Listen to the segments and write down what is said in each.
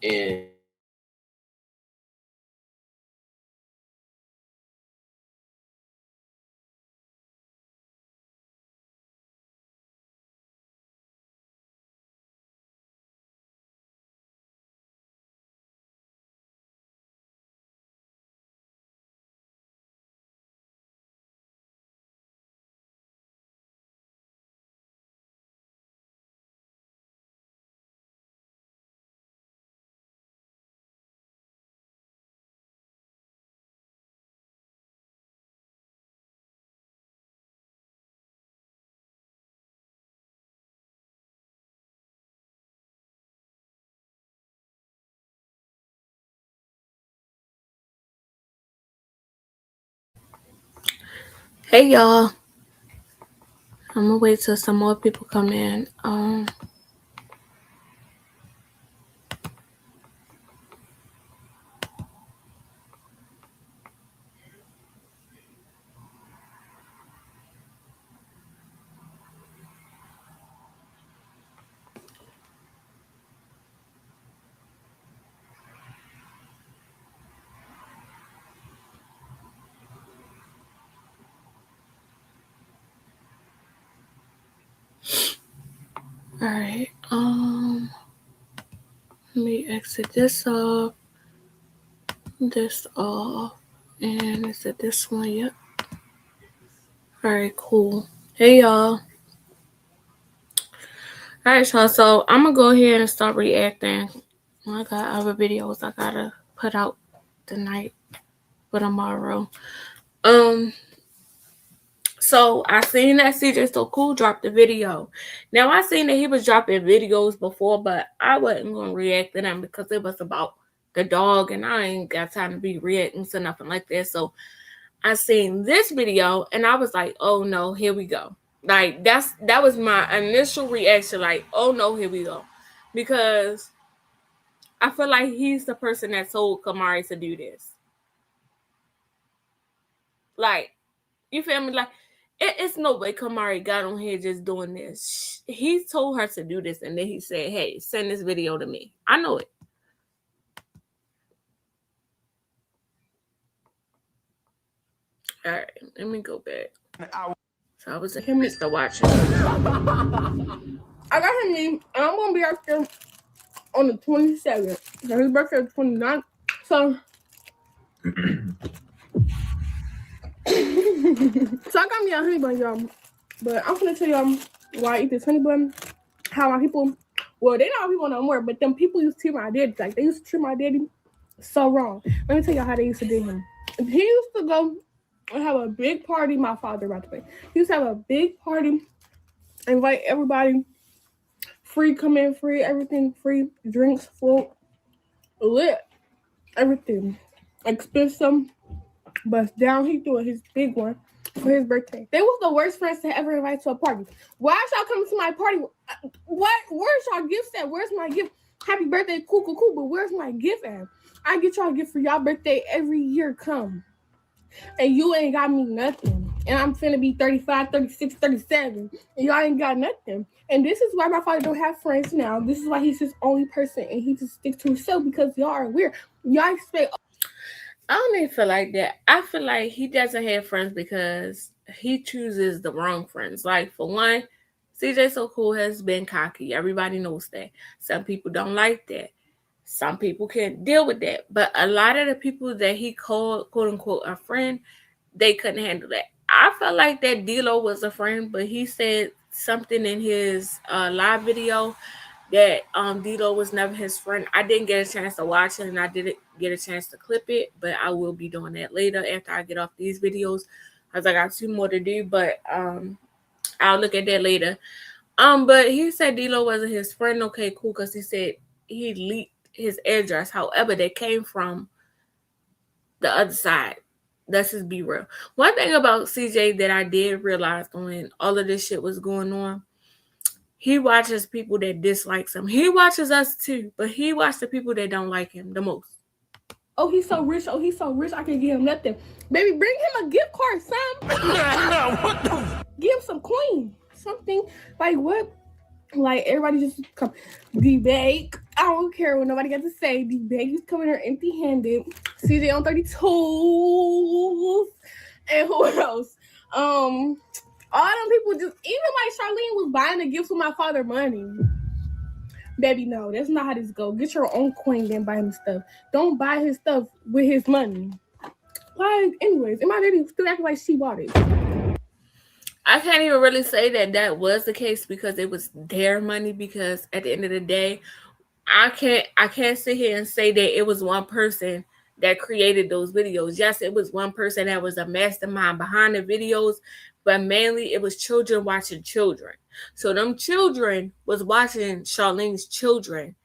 And hey y'all, I'm gonna wait till some more people come in. All right. Let me exit this off, and is it this one? Yep. All right, cool. Hey y'all. All right, y'all. So I'm gonna go ahead and start reacting. I got other videos I gotta put out tonight for tomorrow. So I seen that CJ So Cool dropped the video. Now I seen that he was dropping videos before, but I wasn't gonna react to them because it was about the dog, and I ain't got time to be reacting to nothing like that. So I seen this video, and I was like, "Oh no, here we go!" Like that was my initial reaction. Like, "Oh no, here we go," because I feel like he's the person that told Camari to do this. Like, you feel me? Like, it's no way Camari got on here just doing this. He told her to do this, and then he said, "Hey, send this video to me." I know it. All right, let me go back. So I was in him Mr. watching. I got him name, and I'm gonna be out there on the 27th. So his birthday is 29th. So so I got me a honey bun, y'all. But I'm gonna tell y'all why I eat this honey bun. How my people, well, they not people no more, but them people used to treat my daddy. Like, they used to treat my daddy so wrong. Let me tell y'all how they used to do him. He used to go and have a big party. My father, by the way, he used to have a big party, invite everybody, free, come in free, everything free, drinks, food, lit, everything, expensive. But down, he threw his big one for his birthday. They was the worst friends to ever invite to a party. Why is y'all coming to my party? What? Where's y'all gifts at? Where's my gift? Happy birthday, cool, but where's my gift at? I get y'all a gift for y'all birthday every year come. And you ain't got me nothing. And I'm finna be 35, 36, 37. And y'all ain't got nothing. And this is why my father don't have friends now. This is why he's his only person. And he just sticks to himself because y'all are weird. Y'all expect... I don't even feel like that. I feel like he doesn't have friends because he chooses the wrong friends. Like, for one, CJ So Cool has been cocky. Everybody knows that. Some people don't like that. Some people can't deal with that. But a lot of the people that he called, quote unquote, a friend, they couldn't handle that. I felt like that D-Lo was a friend, but he said something in his live video that D-Lo was never his friend. I didn't get a chance to watch it, and I didn't get a chance to clip it, but I will be doing that later after I get off these videos, because I got 2 more to do, but I'll look at that later. But he said D-Lo wasn't his friend. Okay, cool, because he said he leaked his address. However, that came from the other side. Let's just be real. One thing about CJ that I did realize when all of this shit was going on, he watches people that dislikes him. He watches us too, but he watches the people that don't like him the most. Oh, he's so rich. Oh, he's so rich. I can give him nothing. Baby, bring him a gift card, son. What the? Give him some coin. Something. Like, what? Like everybody just come debate. I don't care what nobody got to say. Debate is coming here empty handed. CJ on 32. And who else? All them people just even like Charlene was buying a gift with my father money. Baby, no, that's not how this go. Get your own coin, then buy him stuff. Don't buy his stuff with his money. Like, anyways, and my daddy still acting like she bought it. I can't even really say that that was the case because it was their money. Because at the end of the day, I can't sit here and say that it was one person that created those videos. Yes, it was one person that was a mastermind behind the videos, but mainly it was children watching children. So them children was watching Charlene's children,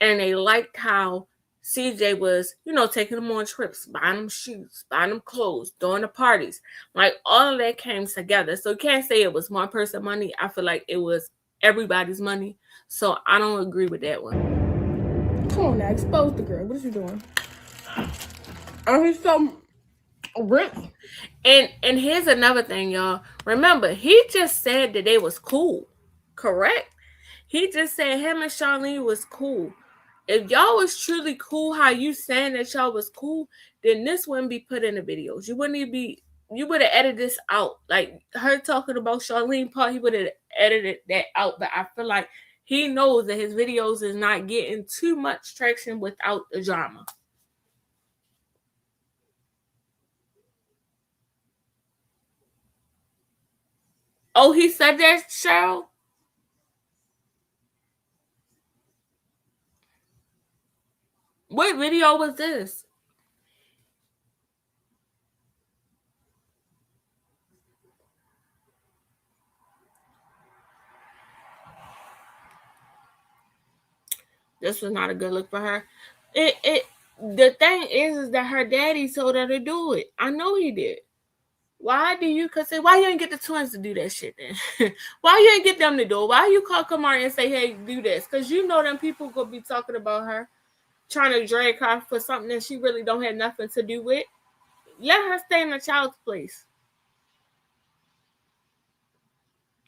and they liked how CJ was, taking them on trips, buying them shoes, buying them clothes, doing the parties. Like all of that came together. So you can't say it was one person money. I feel like it was everybody's money. So I don't agree with that one. Come on now, expose the girl. What is you doing? He's so rich. And here's another thing, y'all. Remember, he just said that they was cool. Correct? He just said him and Charlene was cool. If y'all was truly cool, how you saying that y'all was cool, then this wouldn't be put in the videos. You wouldn't even be. You would have edited this out. Like her talking about Charlene part, he would have edited that out. But I feel like he knows that his videos is not getting too much traction without the drama. Oh, he said that, Cheryl? What video was this? This was not a good look for her. The thing is that her daddy told her to do it. I know he did. Why do you say why you ain't get the twins to do that shit then? Why you ain't get them to do it? Why you call Camari and say, hey, do this? Because you know them people gonna be talking about her, trying to drag her for something that she really don't have nothing to do with. Let her stay in the child's place.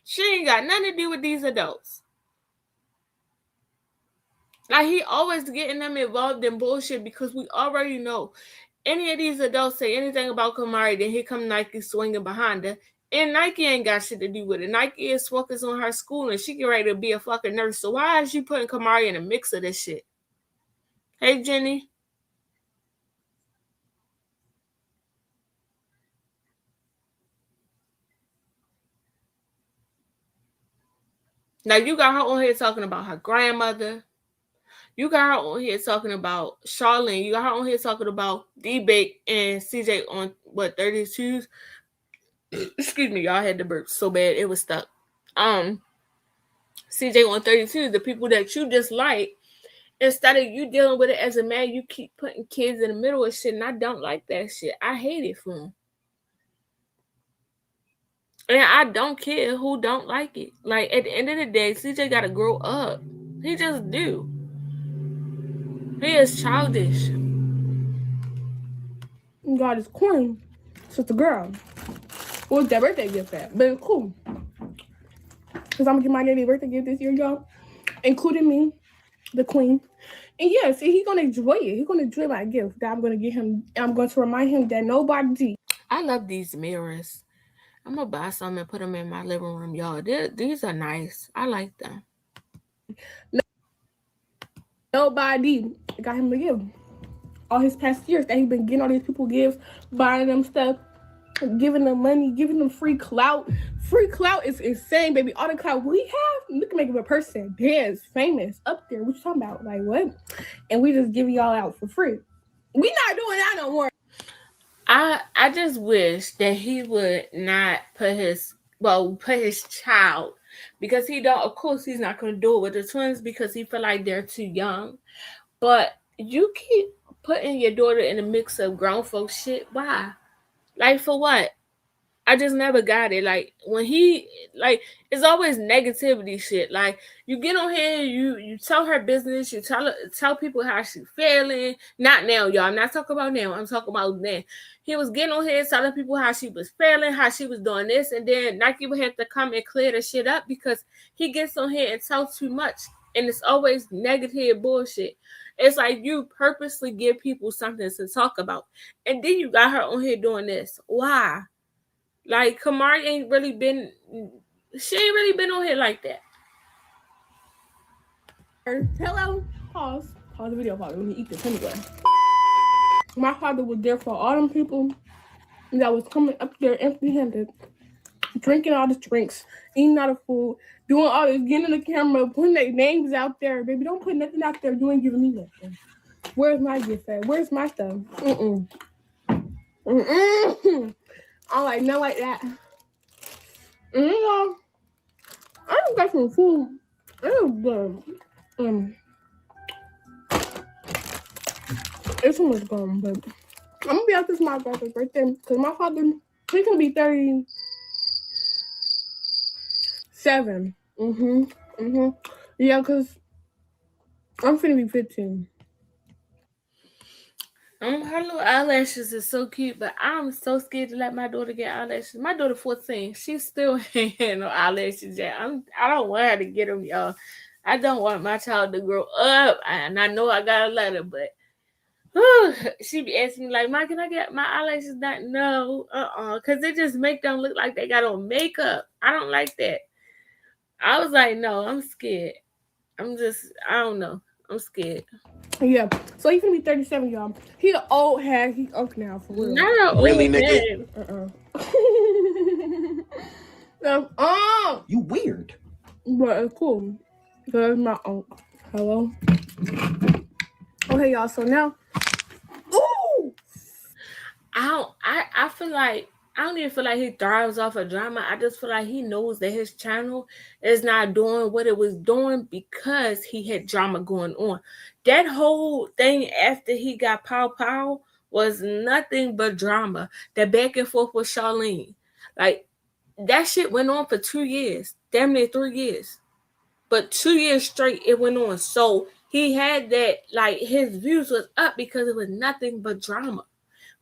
She ain't got nothing to do with these adults. Like he always getting them involved in bullshit because we already know any of these adults say anything about Camari, then here come Nike swinging behind her. And Nike ain't got shit to do with it. Nike is focused on her school and she get ready to be a fucking nurse. So why is she putting Camari in the mix of this shit? Hey, Jenny. Now you got her on here talking about her grandmother. You got her on here talking about Charlene. You got her on here talking about D-Bake and CJ on, 32s? Excuse me, y'all had the burp so bad it was stuck. CJ on 32, the people that you dislike, instead of you dealing with it as a man, you keep putting kids in the middle of shit, and I don't like that shit. I hate it for him. And I don't care who don't like it. Like, at the end of the day, CJ gotta grow up. He just do. He is childish. God is corny. It's just a girl. What's that birthday gift at? But it's cool. Because I'm going to get my daddy birthday gift this year, y'all. Including me, the queen. And yeah, see, he's going to enjoy it. He's going to enjoy my gift that I'm going to get him. I'm going to remind him that nobody... I love these mirrors. I'm going to buy some and put them in my living room, y'all. These are nice. I like them. Nobody got him to give. All his past years that he's been getting all these people gifts, buying them stuff, giving them money, giving them free clout. Free clout is insane, baby. All the clout we have, we can make a person dance, famous, up there. What you talking about? Like, what? And we just give y'all out for free. We not doing that no more. I just wish that he would not put his child, because he don't, of course he's not going to do it with the twins because he feel like they're too young. But you keep putting your daughter in a mix of grown folks shit. Why? Like, for what? I just never got it. Like when he like it's always negativity shit. Like you get on here, you tell her business, you tell people how she feeling. Not now, y'all. I'm not talking about now. I'm talking about then. He was getting on here telling people how she was feeling, how she was doing this, and then Nike would have to come and clear the shit up because he gets on here and tells too much, and it's always negative bullshit. It's like you purposely give people something to talk about, and then you got her on here doing this. Why? Like Camari ain't really been, she ain't really been on here like that. Hello, pause the video. Pause. Let me eat this anyway. My father was there for all them people that was coming up there empty-handed, drinking all the drinks, eating all the food, doing all this, getting in the camera, putting their names out there. Baby, don't put nothing out there. You ain't giving me nothing. Where's my gift at? Where's my stuff? I like nothing like that. I just got some food. It was good. It's almost gone, but I'm gonna be out this my brother's birthday because my father, he's gonna be 37. Yeah, because I'm finna be 15. Her little eyelashes is so cute, but I'm so scared to let my daughter get eyelashes. My daughter 14, she still ain't had no eyelashes yet. I don't want her to get them, y'all. I don't want my child to grow up, and I know I gotta let her, but she be asking me like, "Ma, can I get my eyelashes done?" No, because it just make them look like they got on makeup. I don't like that. I was like, no, I'm scared. I don't know. I'm scared. Yeah, so he's gonna be 37, y'all. He an old hag. He old now for real. Not an Really, old nigga? man. You weird. But it's cool. Because it's my uncle. Hello? Okay, y'all, so now. Ooh! I feel like I don't even feel like he thrives off of drama. I just feel like he knows that his channel is not doing what it was doing because he had drama going on. That whole thing after he got Pow Pow was nothing but drama. The back and forth with Charlene. Like, that shit went on for 2 years. Damn near 3 years. But 2 years straight it went on. So he had that, like, his views was up because it was nothing but drama.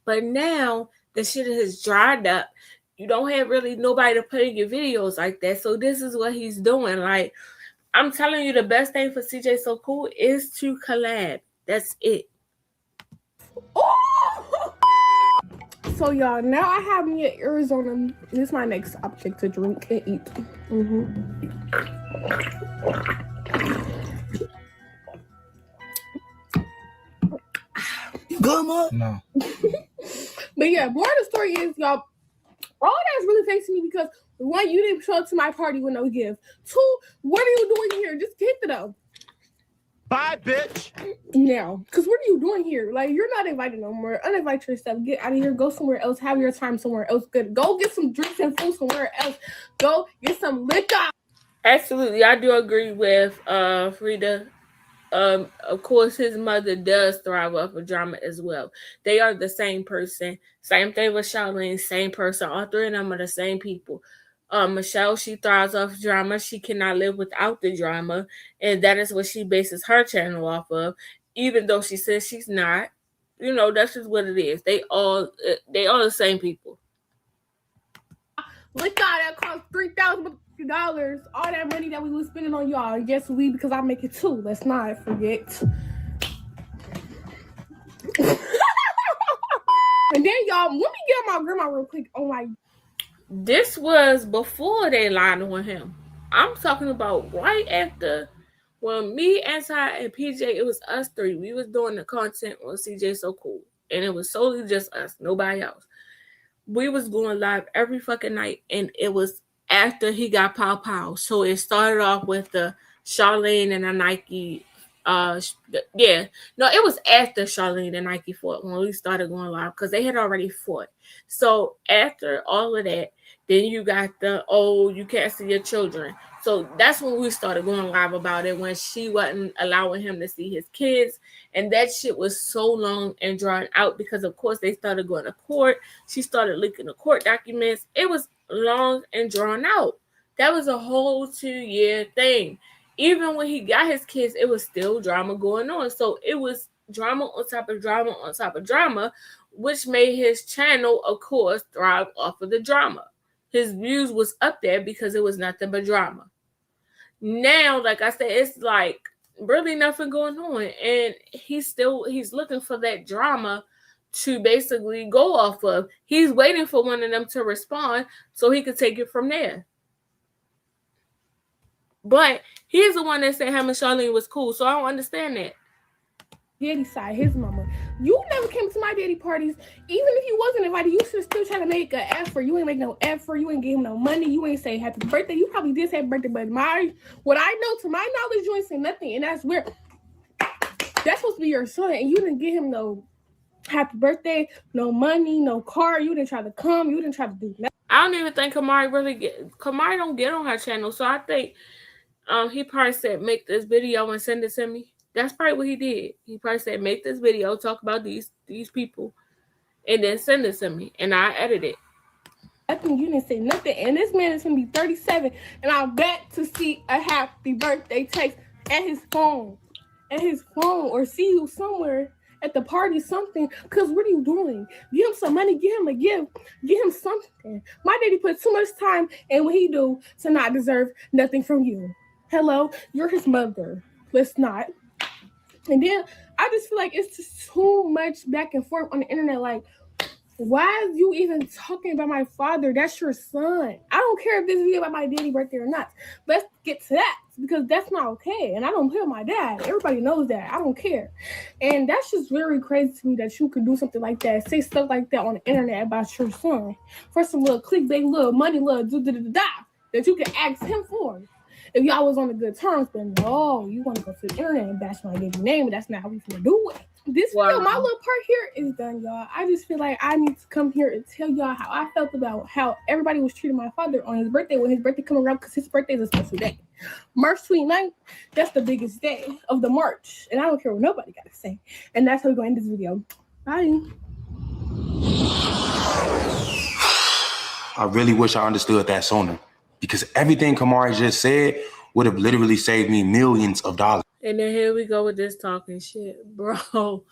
But now the shit has dried up. You don't have really nobody to put in your videos like that. So this is what he's doing. Like, I'm telling you, the best thing for CJ So Cool is to collab. That's it. So y'all, now I have me at Arizona. This is my next object to drink and eat. Good, Mom? No. But yeah, more of the story is, y'all, all that's really facing me because one, you didn't show up to my party with no gift. Two, what are you doing here? Just get it up. Bye, bitch. Now, because what are you doing here? Like, you're not invited no more. Uninvite yourself. Get out of here. Go somewhere else. Have your time somewhere else. Good. Go get some drinks and food somewhere else. Go get some liquor. Absolutely, I do agree with Frida. Of course, his mother does thrive off of drama as well. They are the same person. Same thing with Charlene, same person. All three of them are the same people. Michelle, she thrives off drama. She cannot live without the drama, and that is what she bases her channel off of. Even though she says she's not, you know, that's just what it is. They all the same people. Liquor that cost $3,000. All that money that we was spending on y'all. Yes, we, because I make it too. Let's not forget. And then y'all, let me get my grandma real quick. Oh my. This was before they lied on him. I'm talking about right after when me, Anti, and PJ, it was us three. We was doing the content on CJ So Cool. And it was solely just us, nobody else. We was going live every fucking night, and it was after he got Pow Pow. So it started off with the Charlene and the Nike Yeah, no, it was after Charlene and Nike fought when we started going live because they had already fought. So after all of that, then you got you can't see your children. So that's when we started going live about it, when she wasn't allowing him to see his kids. And that shit was so long and drawn out because, of course, they started going to court. She started leaking the court documents. It was long and drawn out. That was a whole 2-year thing. Even when he got his kids, it was still drama going on. So it was drama on top of drama on top of drama, which made his channel, of course, thrive off of the drama. His views was up there because it was nothing but drama. Now, like I said, it's like really nothing going on. And he's looking for that drama to basically go off of. He's waiting for one of them to respond so he could take it from there. But he's the one that said him and Charlene was cool, so I don't understand that. Daddy side, his mama. You never came to my daddy parties. Even if you wasn't invited, you should still try to make an effort. You ain't make no effort. You ain't give him no money. You ain't say happy birthday. You probably did say happy birthday, but what I know, to my knowledge, you ain't say nothing, and that's weird. That's supposed to be your son, and you didn't give him no happy birthday, no money, no car. You didn't try to come. You didn't try to do nothing. I don't even think Camari don't get on her channel, so I think he probably said, make this video and send it to me. That's probably what he did. He probably said, make this video, talk about these people, and then send it to me, and I edit it. I think you didn't say nothing, and this man is going to be 37, and I bet to see a happy birthday text at his phone, or see you somewhere at the party, something, because what are you doing? Give him some money, give him a gift, give him something. My daddy put too much time in what he do to not deserve nothing from you. Hello, you're his mother. Let's not. And then I just feel like it's just too much back and forth on the internet. Like, why are you even talking about my father? That's your son. I don't care if this video about my daddy birthday or not. Let's get to that, because that's not okay. And I don't play with my dad. Everybody knows that. I don't care. And that's just very crazy to me that you could do something like that, say stuff like that on the internet about your son for some little clickbait, little money, little da-da-da-da that you can ask him for. If y'all was on the good terms, but no, you want to go to the internet and bash my daddy's name, and that's not how we gonna do it. This video, my little part here is done, y'all. I just feel like I need to come here and tell y'all how I felt about how everybody was treating my father on his birthday, when his birthday coming around, because his birthday is a special day. March 29th, that's the biggest day of the March, and I don't care what nobody got to say. And that's how we're going to end this video. Bye. I really wish I understood that sooner, because everything Camari just said would have literally saved me millions of dollars. And then here we go with this talking shit, bro.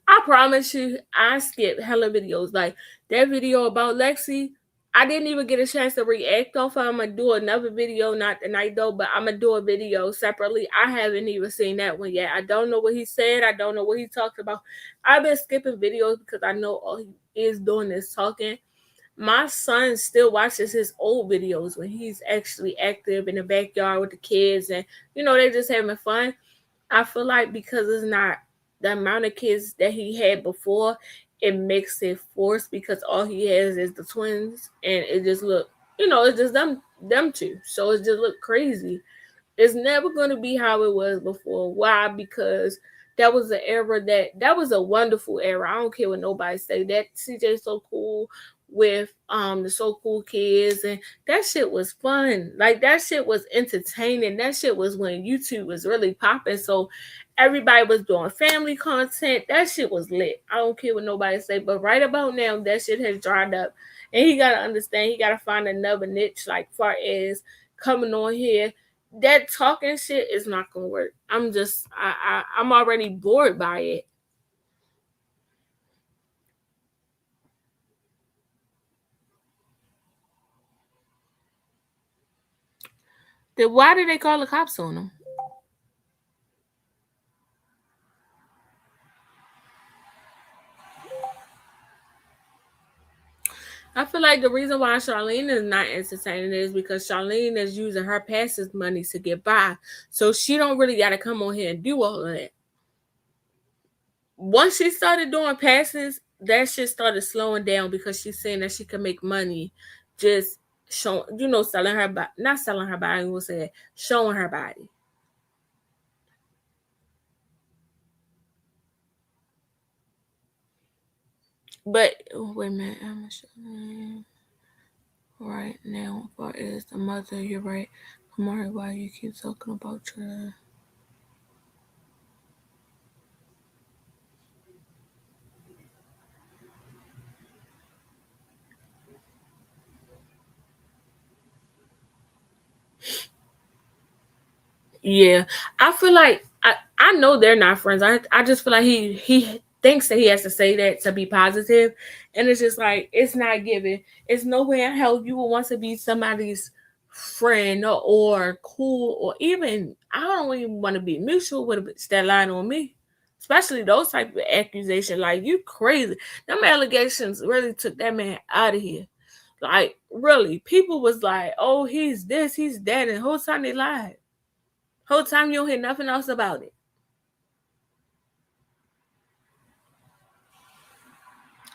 I promise you, I skipped hella videos. Like that video about Lexi, I didn't even get a chance to react off of. I'm going to do another video, not tonight though, but I'm going to do a video separately. I haven't even seen that one yet. I don't know what he said. I don't know what he talked about. I've been skipping videos because I know all he is doing is talking. My son still watches his old videos when he's actually active in the backyard with the kids and, they're just having fun. I feel like because it's not the amount of kids that he had before, it makes it forced because all he has is the twins and it just look, it's just them two. So it just look crazy. It's never going to be how it was before. Why? Because that was an era that was a wonderful era. I don't care what nobody say. That CJ So Cool with the So Cool kids, and that shit was fun. Like that shit was entertaining. That shit was when YouTube was really popping. So everybody was doing family content. That shit was lit. I don't care what nobody say. But right about now, that shit has dried up. And he gotta understand, he gotta find another niche, like far as coming on here. That talking shit is not gonna work. I'm already bored by it. Then why did they call the cops on him? I feel like the reason why Charlene is not entertaining is because Charlene is using her passive money to get by. So she don't really got to come on here and do all of that. Once she started doing passes, that shit started slowing down because she's saying that she can make money just selling her body. Not selling her body, we'll say showing her body. But wait a minute, I'm sure. Right now, far as the mother, you're right. Camari, why you keep talking about your? Yeah, I feel like I know they're not friends. I just feel like he thinks that he has to say that to be positive, and it's just like it's not given. It's no way in hell you would want to be somebody's friend or cool or even I don't even want to be mutual with a bitch that lying on me. Especially those type of accusations. Like you crazy. Them allegations really took that man out of here. Like really, people was like, "Oh, he's this, he's that," and the whole time they lied. Whole time you don't hear nothing else about it.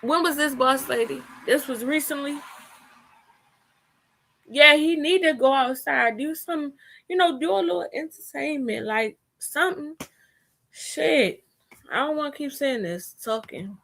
When was this boss lady? This was recently. Yeah, he need to go outside, do some, do a little entertainment, like something. Shit. I don't want to keep saying this, talking.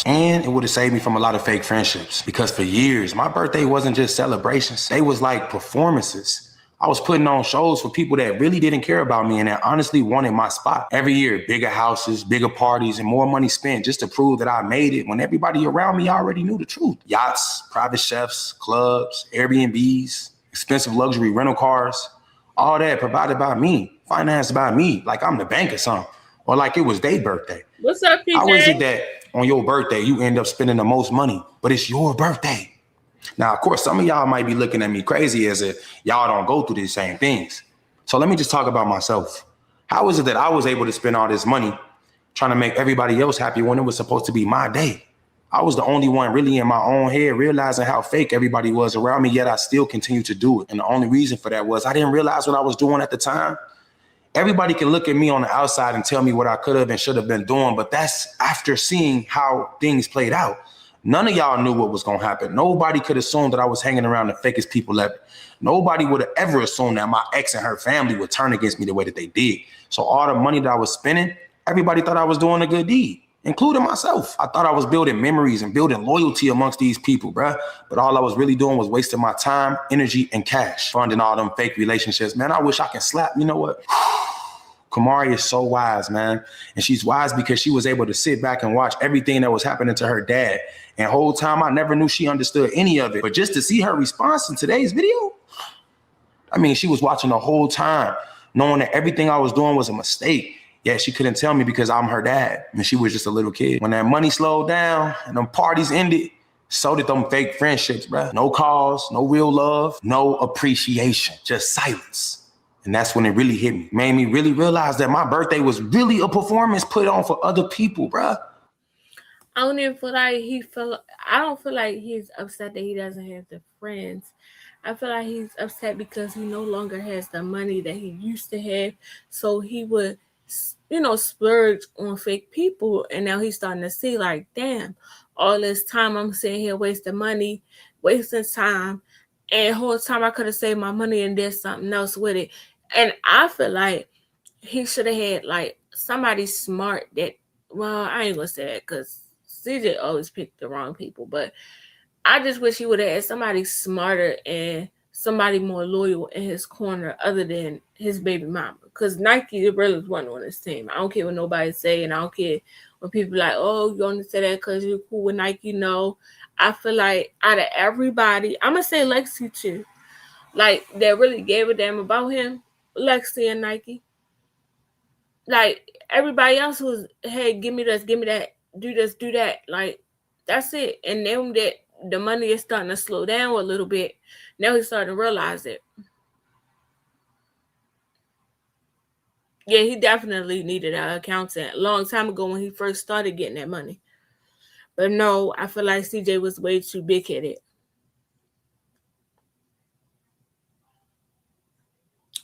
And it would have saved me from a lot of fake friendships because for years, my birthday wasn't just celebrations. They was like performances. I was putting on shows for people that really didn't care about me and that honestly wanted my spot. Every year, bigger houses, bigger parties, and more money spent just to prove that I made it when everybody around me already knew the truth. Yachts, private chefs, clubs, Airbnbs, expensive luxury rental cars, all that provided by me, financed by me, like I'm the bank or something, or like it was their birthday. What's up, PJ? How is it that on your birthday you end up spending the most money, but it's your birthday? Now, of course, some of y'all might be looking at me crazy as if y'all don't go through these same things. So let me just talk about myself. How is it that I was able to spend all this money trying to make everybody else happy when it was supposed to be my day? I was the only one really in my own head realizing how fake everybody was around me, yet I still continued to do it. And the only reason for that was I didn't realize what I was doing at the time. Everybody can look at me on the outside and tell me what I could have and should have been doing, but that's after seeing how things played out. None of y'all knew what was going to happen. Nobody could assume that I was hanging around the fakest people ever. Nobody would have ever assumed that my ex and her family would turn against me the way that they did. So all the money that I was spending, everybody thought I was doing a good deed, including myself. I thought I was building memories and building loyalty amongst these people, bruh. But all I was really doing was wasting my time, energy, and cash, funding all them fake relationships. Man, I wish I could slap, you know what? Camari is so wise, man. And she's wise because she was able to sit back and watch everything that was happening to her dad. And the whole time, I never knew she understood any of it. But just to see her response in today's video, I mean, she was watching the whole time, knowing that everything I was doing was a mistake. Yet she couldn't tell me because I'm her dad. And she was just a little kid. When that money slowed down and them parties ended, so did them fake friendships, bro. No calls, no real love, no appreciation, just silence. And that's when it really hit me. Made me really realize that my birthday was really a performance put on for other people, bruh. I don't even feel like I don't feel like he's upset that he doesn't have the friends. I feel like he's upset because he no longer has the money that he used to have. So he would, splurge on fake people. And now he's starting to see like, damn, all this time I'm sitting here wasting money, wasting time. And the whole time I could have saved my money and did something else with it. And I feel like he should have had like somebody smart that, well, I ain't gonna say that because CJ always picked the wrong people, but I just wish he would have had somebody smarter and somebody more loyal in his corner other than his baby mama. Because Nike really wasn't on his team. I don't care what nobody say, and I don't care when people like, oh, you only say that because you're cool with Nike. No, I feel like out of everybody, I'm gonna say Lexi too. Like that really gave a damn about him. Lexi and Nike. Like everybody else was, hey, give me this, give me that, do this, do that. Like that's it. And then that the money is starting to slow down a little bit. Now he's starting to realize it. Yeah, he definitely needed an accountant a long time ago when he first started getting that money. But no, I feel like CJ was way too big headed.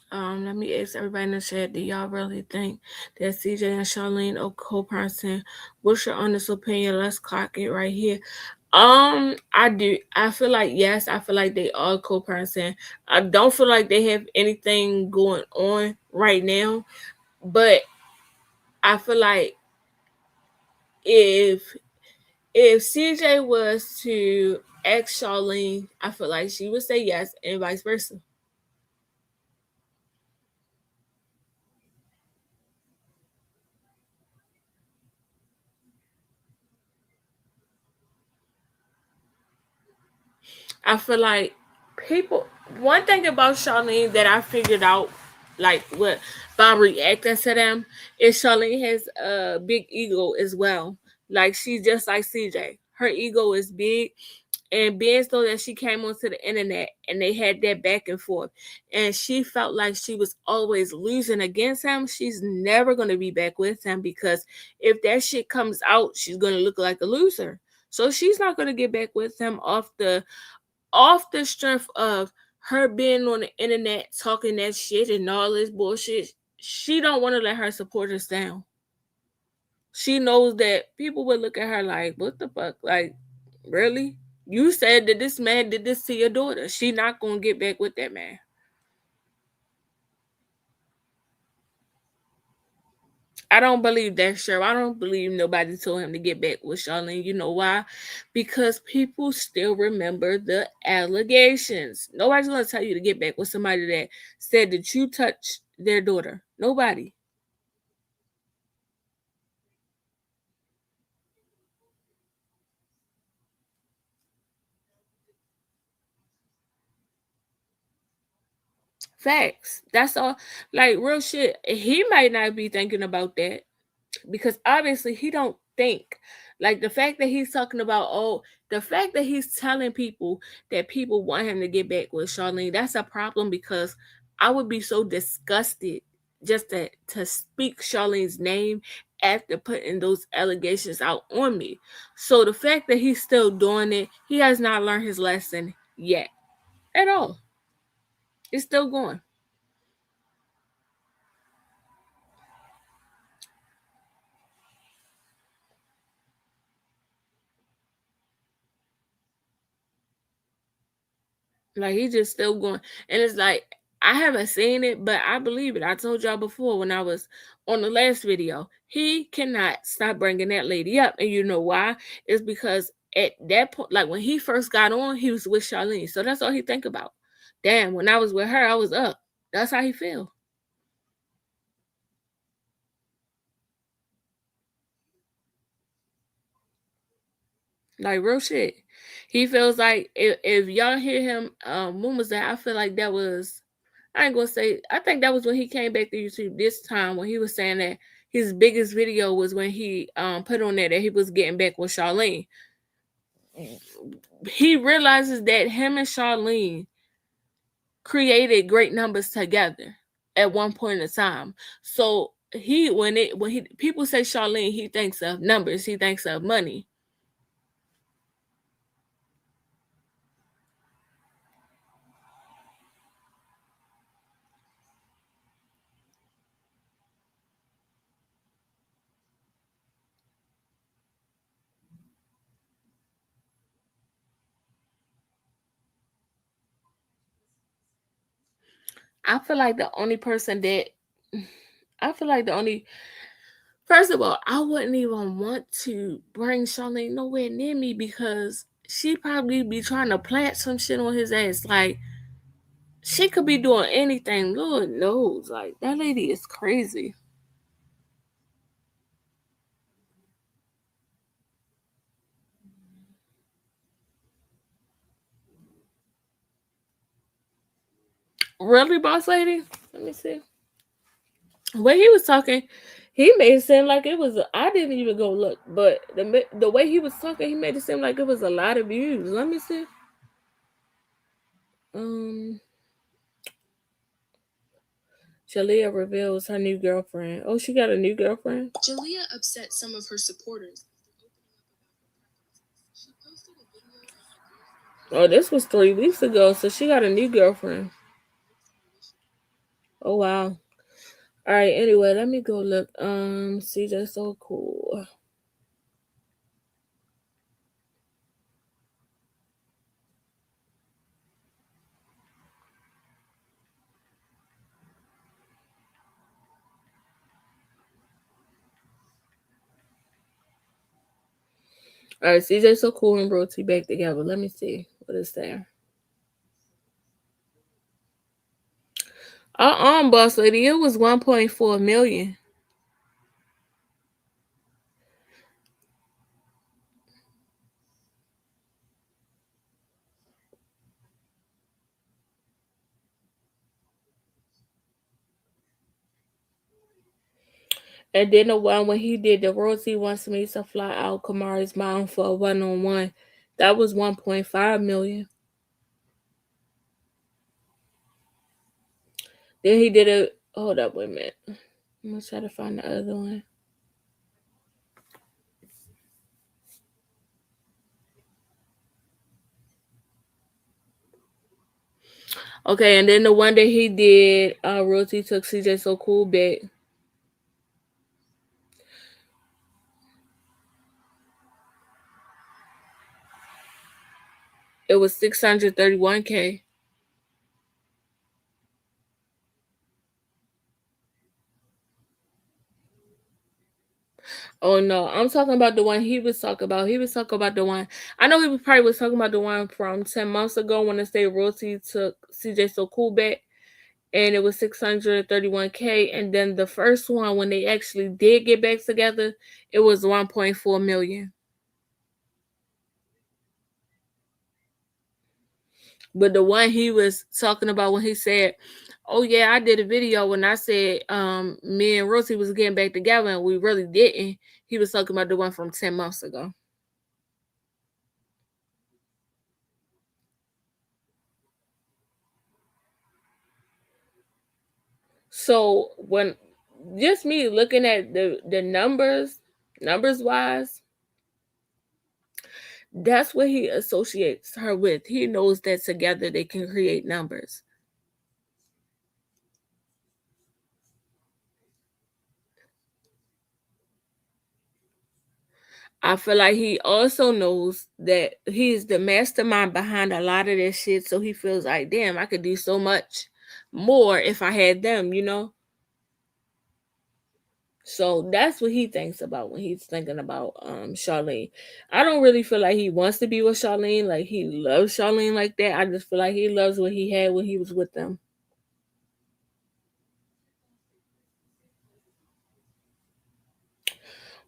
Let me ask everybody in the chat, do y'all really think that CJ and Charlene are co-parenting? What's your honest opinion? Let's clock it right here. I do. I feel like, yes, I feel like they are co-parenting. I don't feel like they have anything going on right now, but I feel like if if CJ was to ask Charlene, I feel like she would say yes, and vice versa. I feel like people. One thing about Charlene that I figured out, like what by reacting to them, is Charlene has a big ego as well. Like she's just like CJ. Her ego is big, and being so that she came onto the internet and they had that back and forth, and she felt like she was always losing against him. She's never gonna be back with him because if that shit comes out, she's gonna look like a loser. So she's not gonna get back with him off the strength of her being on the internet talking that shit and all this bullshit. She don't want to let her supporters down. She knows that people would look at her like, what the fuck? Like, really? You said that this man did this to your daughter. She not gonna get back with that man. I don't believe that, sure. I don't believe nobody told him to get back with Charlene. You know why? Because people still remember the allegations. Nobody's going to tell you to get back with somebody that said that you touched their daughter. Nobody. Facts. That's all. Like, real shit. He might not be thinking about that, because obviously he don't think, like, the fact that he's talking about, the fact that he's telling people that people want him to get back with Charlene, that's a problem, because I would be so disgusted just to speak Charlene's name after putting those allegations out on me. So the fact that he's still doing it, he has not learned his lesson yet at all. It's still going. Like, he's just still going. And it's like, I haven't seen it, but I believe it. I told y'all before when I was on the last video, he cannot stop bringing that lady up. And you know why? It's because at that point, like when he first got on, he was with Charlene. So that's all he think about. Damn, when I was with her, I was up. That's how he feel. Like, real shit. He feels like if y'all hear him, when was that? I feel like that was, I ain't gonna say, I think that was when he came back to YouTube this time, when he was saying that his biggest video was when he put on there that he was getting back with Charlene. He realizes that him and Charlene created great numbers together at one point in time. So when people say Charlene, he thinks of numbers, he thinks of money. I feel like the only person that I feel like the only First of all, I wouldn't even want to bring Charlene nowhere near me, because she probably be trying to plant some shit on his ass. Like, she could be doing anything. Lord knows. Like, that lady is crazy. Really, boss lady? Let me see. When he was talking, he made it seem like it was. I didn't even go look, but the way he was talking, he made it seem like it was a lot of views. Let me see. Jalea reveals her new girlfriend. Oh, she got a new girlfriend? Jalea upset some of her supporters. Oh, this was 3 weeks ago, so she got a new girlfriend. Oh, wow. All right, anyway, let me go look. See, that's so cool. All right, CJ So Cool and Royalty back together. Let me see what is there. Boss lady, it was 1.4 million. And then the one when he did the Royalty wants me to fly out Camari's mom for a one-on-one, that was 1.5 million. Then he did a hold up, wait a minute. I'm gonna try to find the other one. Okay, and then the one that he did, Royalty took CJ So Cool back. It was 631K. Oh no, I'm talking about the one he was talking about. He was talking about the one. I know he probably was talking about the one from 10 months ago when the state Royalty took CJ So Cool back, and it was 631K. And then the first one when they actually did get back together, it was 1.4 million. But the one he was talking about when he said, "Oh yeah, I did a video when I said me and Rosie was getting back together and we really didn't." He was talking about the one from 10 months ago. So when just me looking at the numbers wise, that's what he associates her with. He knows that together they can create numbers. I feel like he also knows that he's the mastermind behind a lot of this shit. So he feels like, damn, I could do so much more if I had them, you know? So that's what he thinks about when he's thinking about Charlene. I don't really feel like he wants to be with Charlene, like he loves Charlene like that. I just feel like he loves what he had when he was with them.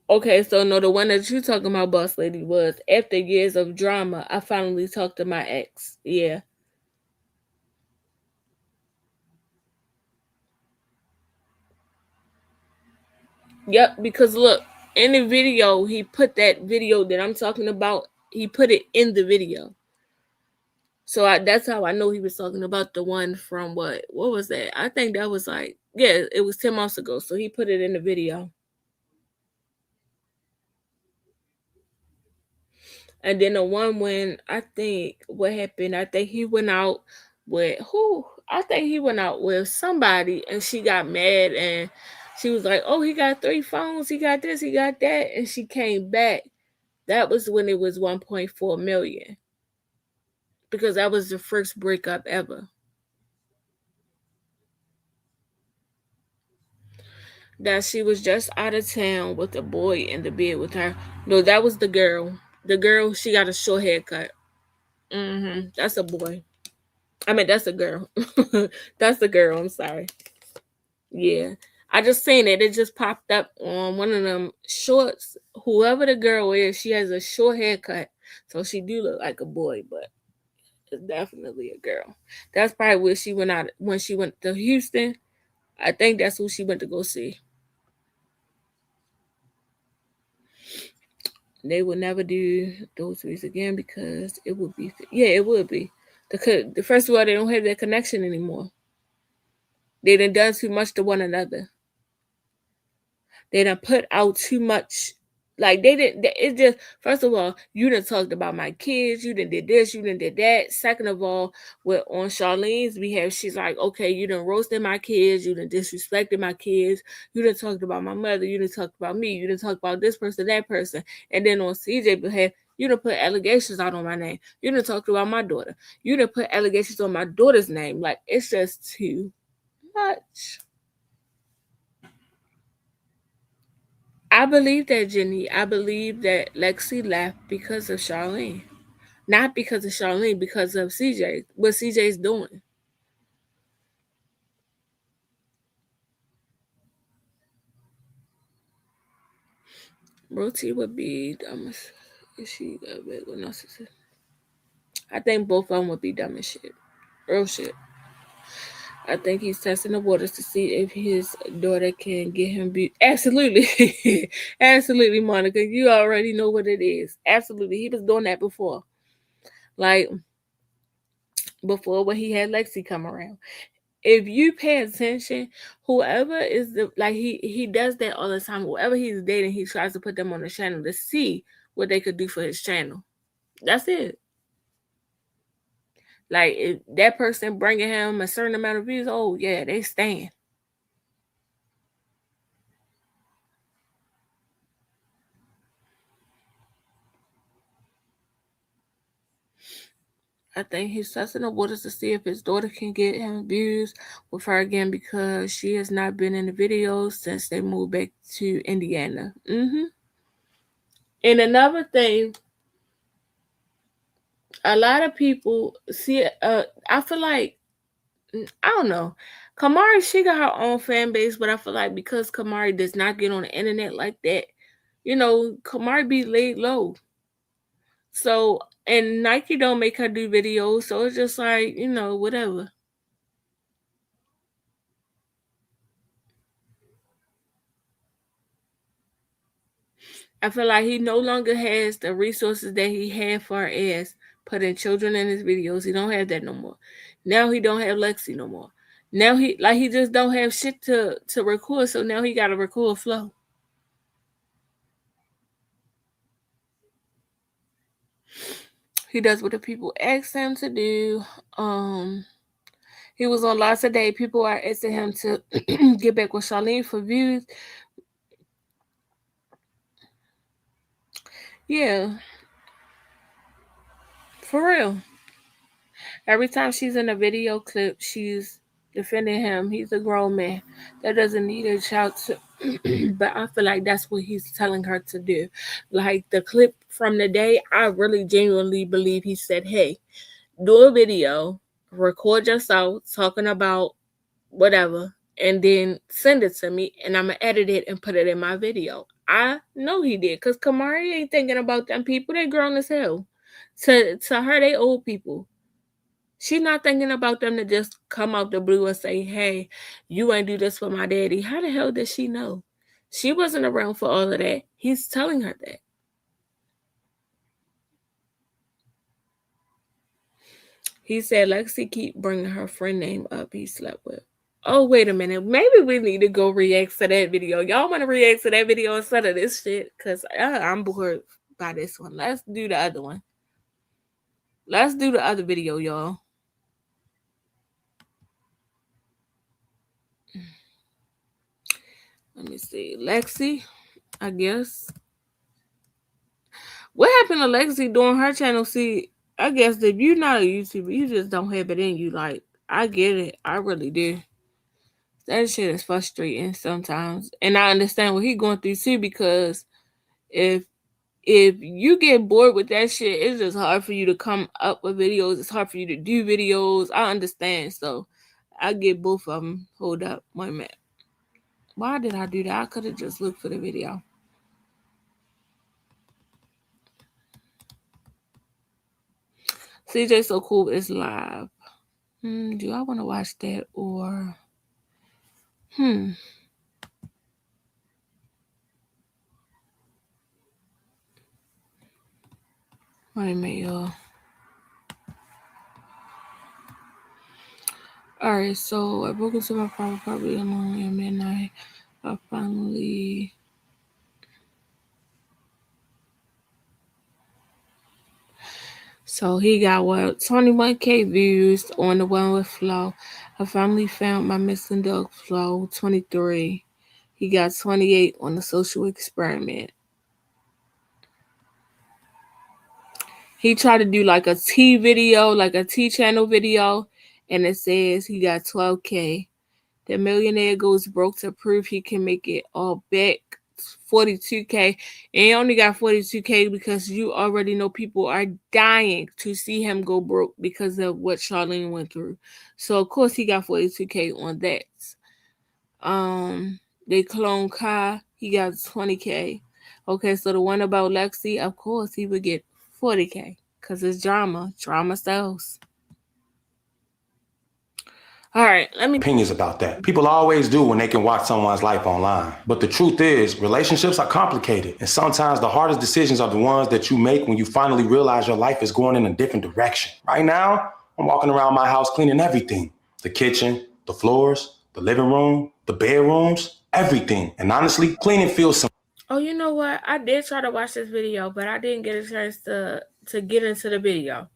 Okay, so no, the one that you talking about, boss lady, was after years of drama, I finally talked to my ex. Yeah. Yep, because look, in the video, he put that video that I'm talking about, he put it in the video. So that's how I know he was talking about the one from what was that? I think that was like, yeah, it was 10 months ago. So he put it in the video. And then the one when I think what happened, I think he went out with who? I think he went out with somebody and she got mad and she was like, "Oh, he got 3 phones, he got this, he got that." And she came back. That was when it was 1.4 million. Because that was the first breakup ever. That she was just out of town with a boy in the bed with her. No, that was the girl. The girl, she got a short haircut. That's a boy. I mean, that's a girl. That's a girl. I'm sorry. Yeah. I just seen it. It just popped up on one of them shorts. Whoever the girl is, she has a short haircut. So she do look like a boy, but it's definitely a girl. That's probably where she went out when she went to Houston. I think that's who she went to go see. They would never do those things again because it would be, yeah, it would be. The first of all, they don't have that connection anymore. They done too much to one another. They done put out too much. Like they didn't. It just first of all, you done talked about my kids. You done did this. You done did that. Second of all, with on Charlene's behalf, she's like, okay, you done roasted my kids. You done disrespected my kids. You done talked about my mother. You done talked about me. You done talked about this person, that person. And then on CJ behalf, you done put allegations out on my name. You done talked about my daughter. You done put allegations on my daughter's name. Like it's just too much. I believe that, Jenny. I believe that Lexi left because of Charlene. Not because of Charlene, because of CJ. What CJ's doing. Roti would be dumb as if she got big with narcissist. I think both of them would be dumb as shit. Real shit. I think he's testing the waters to see if his daughter can get him beat. Absolutely. Absolutely, Monica. You already know what it is. Absolutely. He was doing that before. Like, before when he had Lexi come around. If you pay attention, whoever is the like he does that all the time. Whoever he's dating, he tries to put them on the channel to see what they could do for his channel. That's it. Like if that person bringing him a certain amount of views, oh yeah, they stand. I think he's testing the waters to see if his daughter can get him views with her again because she has not been in the videos since they moved back to Indiana. And another thing, a lot of people see. I feel like I don't know. Camari, she got her own fan base, but I feel like because Camari does not get on the internet like that, Camari be laid low. So, and Nike don't make her do videos, so it's just like, whatever. I feel like he no longer has the resources that he had for as putting children in his videos. He don't have that no more. Now he don't have Lexi no more. Now he just don't have shit to record, so now he gotta record flow. He does what the people ask him to do. He was on live today. People are asking him to get back with Charlene for views. Yeah, for real. Every time she's in a video clip, she's defending him. He's a grown man that doesn't need a child to. But I feel like that's what he's telling her to do. Like the clip from the day, I really genuinely believe he said, "Hey, do a video, record yourself talking about whatever, and then send it to me, and I'm gonna edit it and put it in my video." I know he did, cause Camari ain't thinking about them people. They grown as hell. To her, they old people. She's not thinking about them to just come out the blue and say, "Hey, you ain't do this for my daddy." How the hell did she know? She wasn't around for all of that. He's telling her that. He said Lexi keep bringing her friend name up he slept with. Oh, wait a minute. Maybe we need to go react to that video. Y'all want to react to that video instead of this shit? Because I'm bored by this one. Let's do the other one. Let's do the other video, y'all. Let me see. Lexi, I guess. What happened to Lexi doing her channel? See, I guess if you're not a YouTuber, you just don't have it in you. Like, I get it. I really do. That shit is frustrating sometimes. And I understand what he's going through too, because if you get bored with that shit, it's just hard for you to come up with videos. It's hard for you to do videos. I understand. So I get both of them. Hold up. Wait a minute. Why did I do that? I could have just looked for the video. CJ So Cool is live. Do I want to watch that or... Wait a minute, y'all. Alright, so I broke into my private property alone at midnight. I finally... So he got 21K views on the one with Flo. I finally found my missing dog, Flo, 23. He got 28 on the social experiment. He tried to do like a T video, like a T channel video, and it says he got 12K. The millionaire goes broke to prove he can make it all back 42K. And he only got 42K because you already know people are dying to see him go broke because of what Charlene went through. So of course he got 42K on that. They clone Kai, he got 20K. Okay, so the one about Lexi, of course he would get 40K because it's drama. Drama sells. All right, let me. Opinions about that. People always do when they can watch someone's life online. But the truth is, relationships are complicated. And sometimes the hardest decisions are the ones that you make when you finally realize your life is going in a different direction. Right now, I'm walking around my house cleaning everything. The kitchen, the floors, the living room, the bedrooms, everything. And honestly, cleaning feels some. Oh, you know what? I did try to watch this video, but I didn't get a chance to get into the video.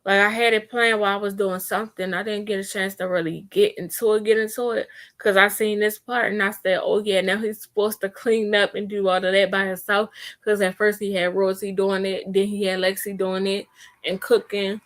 Like, I had it playing while I was doing something. I didn't get a chance to really get into it, because I seen this part and I said, oh yeah, now he's supposed to clean up and do all of that by himself. Because at first he had Rosie doing it, then he had Lexi doing it and cooking.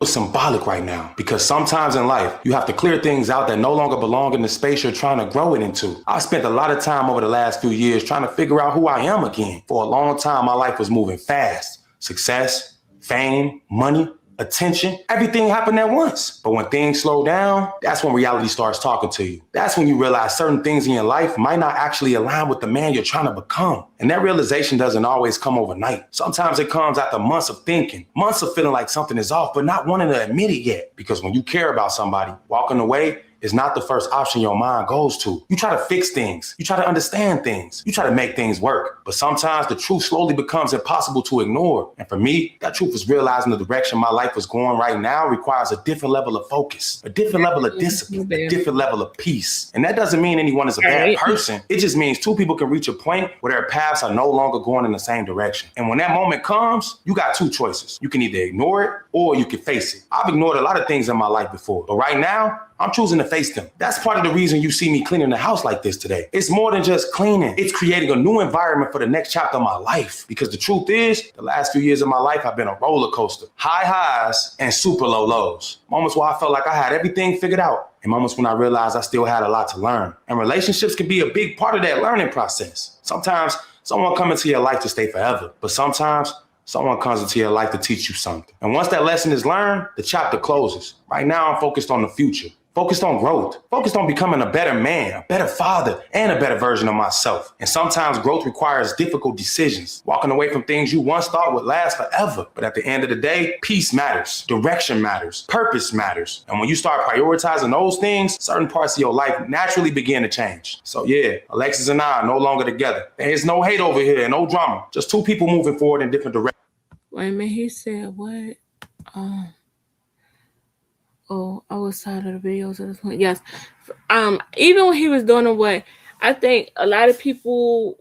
Symbolic right now, because sometimes in life you have to clear things out that no longer belong in the space you're trying to grow it into. I spent a lot of time over the last few years trying to figure out who I am again. For a long time, my life was moving fast. Success, fame, money, attention, everything happened at once. But when things slow down, that's when reality starts talking to you. That's when you realize certain things in your life might not actually align with the man you're trying to become. And that realization doesn't always come overnight. Sometimes it comes after months of thinking, months of feeling like something is off, but not wanting to admit it yet. Because when you care about somebody, walking away is not the first option your mind goes to. You try to fix things. You try to understand things. You try to make things work. But sometimes the truth slowly becomes impossible to ignore. And for me, that truth is realizing the direction my life is going right now requires a different level of focus, a different level of discipline, a different level of peace. And that doesn't mean anyone is a bad person. It just means two people can reach a point where their paths are no longer going in the same direction. And when that moment comes, you got two choices. You can either ignore it or you can face it. I've ignored a lot of things in my life before, but right now, I'm choosing to face them. That's part of the reason you see me cleaning the house like this today. It's more than just cleaning. It's creating a new environment for the next chapter of my life. Because the truth is, the last few years of my life have been a roller coaster. High highs and super low lows. Moments where I felt like I had everything figured out. And moments when I realized I still had a lot to learn. And relationships can be a big part of that learning process. Sometimes someone comes into your life to stay forever. But sometimes someone comes into your life to teach you something. And once that lesson is learned, the chapter closes. Right now, I'm focused on the future. Focused on growth, focused on becoming a better man, a better father, and a better version of myself. And sometimes growth requires difficult decisions, walking away from things you once thought would last forever. But at the end of the day, peace matters, direction matters, purpose matters. And when you start prioritizing those things, certain parts of your life naturally begin to change. So yeah, Alexis and I are no longer together. There's no hate over here, no drama. Just two people moving forward in different directions. Wait a minute, he said what? Oh, I was tired of the videos at this point. Yes. Even when he was doing the what, I think a lot of people,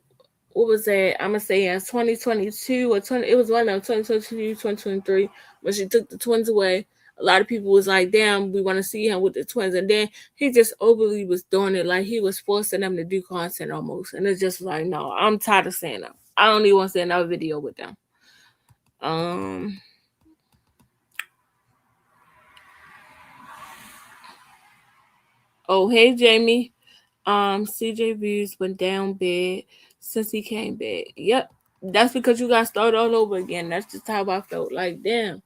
what was that? I'm gonna say in 2022 or 20, it was one of them, 2022, 2023, when she took the twins away. A lot of people was like, damn, we want to see him with the twins. And then he just overly was doing it like he was forcing them to do content almost. And it's just like, no, I'm tired of saying that. I don't even want to see another video with them. Oh, hey, Jamie. CJ views went down bad since he came back. Yep. That's because you got started all over again. That's just how I felt. Like, damn.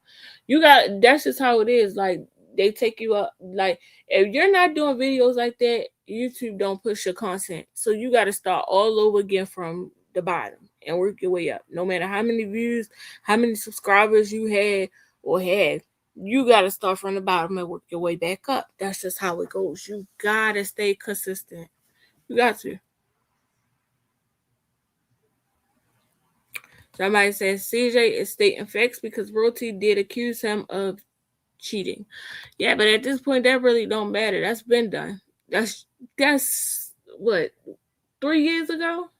That's just how it is. Like, they take you up. Like, if you're not doing videos like that, YouTube don't push your content. So you got to start all over again from the bottom and work your way up. No matter how many views, how many subscribers you had or had. You got to start from the bottom and work your way back up. That's just how it goes. You got to stay consistent. You got to. Somebody says CJ is stating facts because Royalty did accuse him of cheating. Yeah, but at this point, that really don't matter. That's been done. That's what, 3 years ago?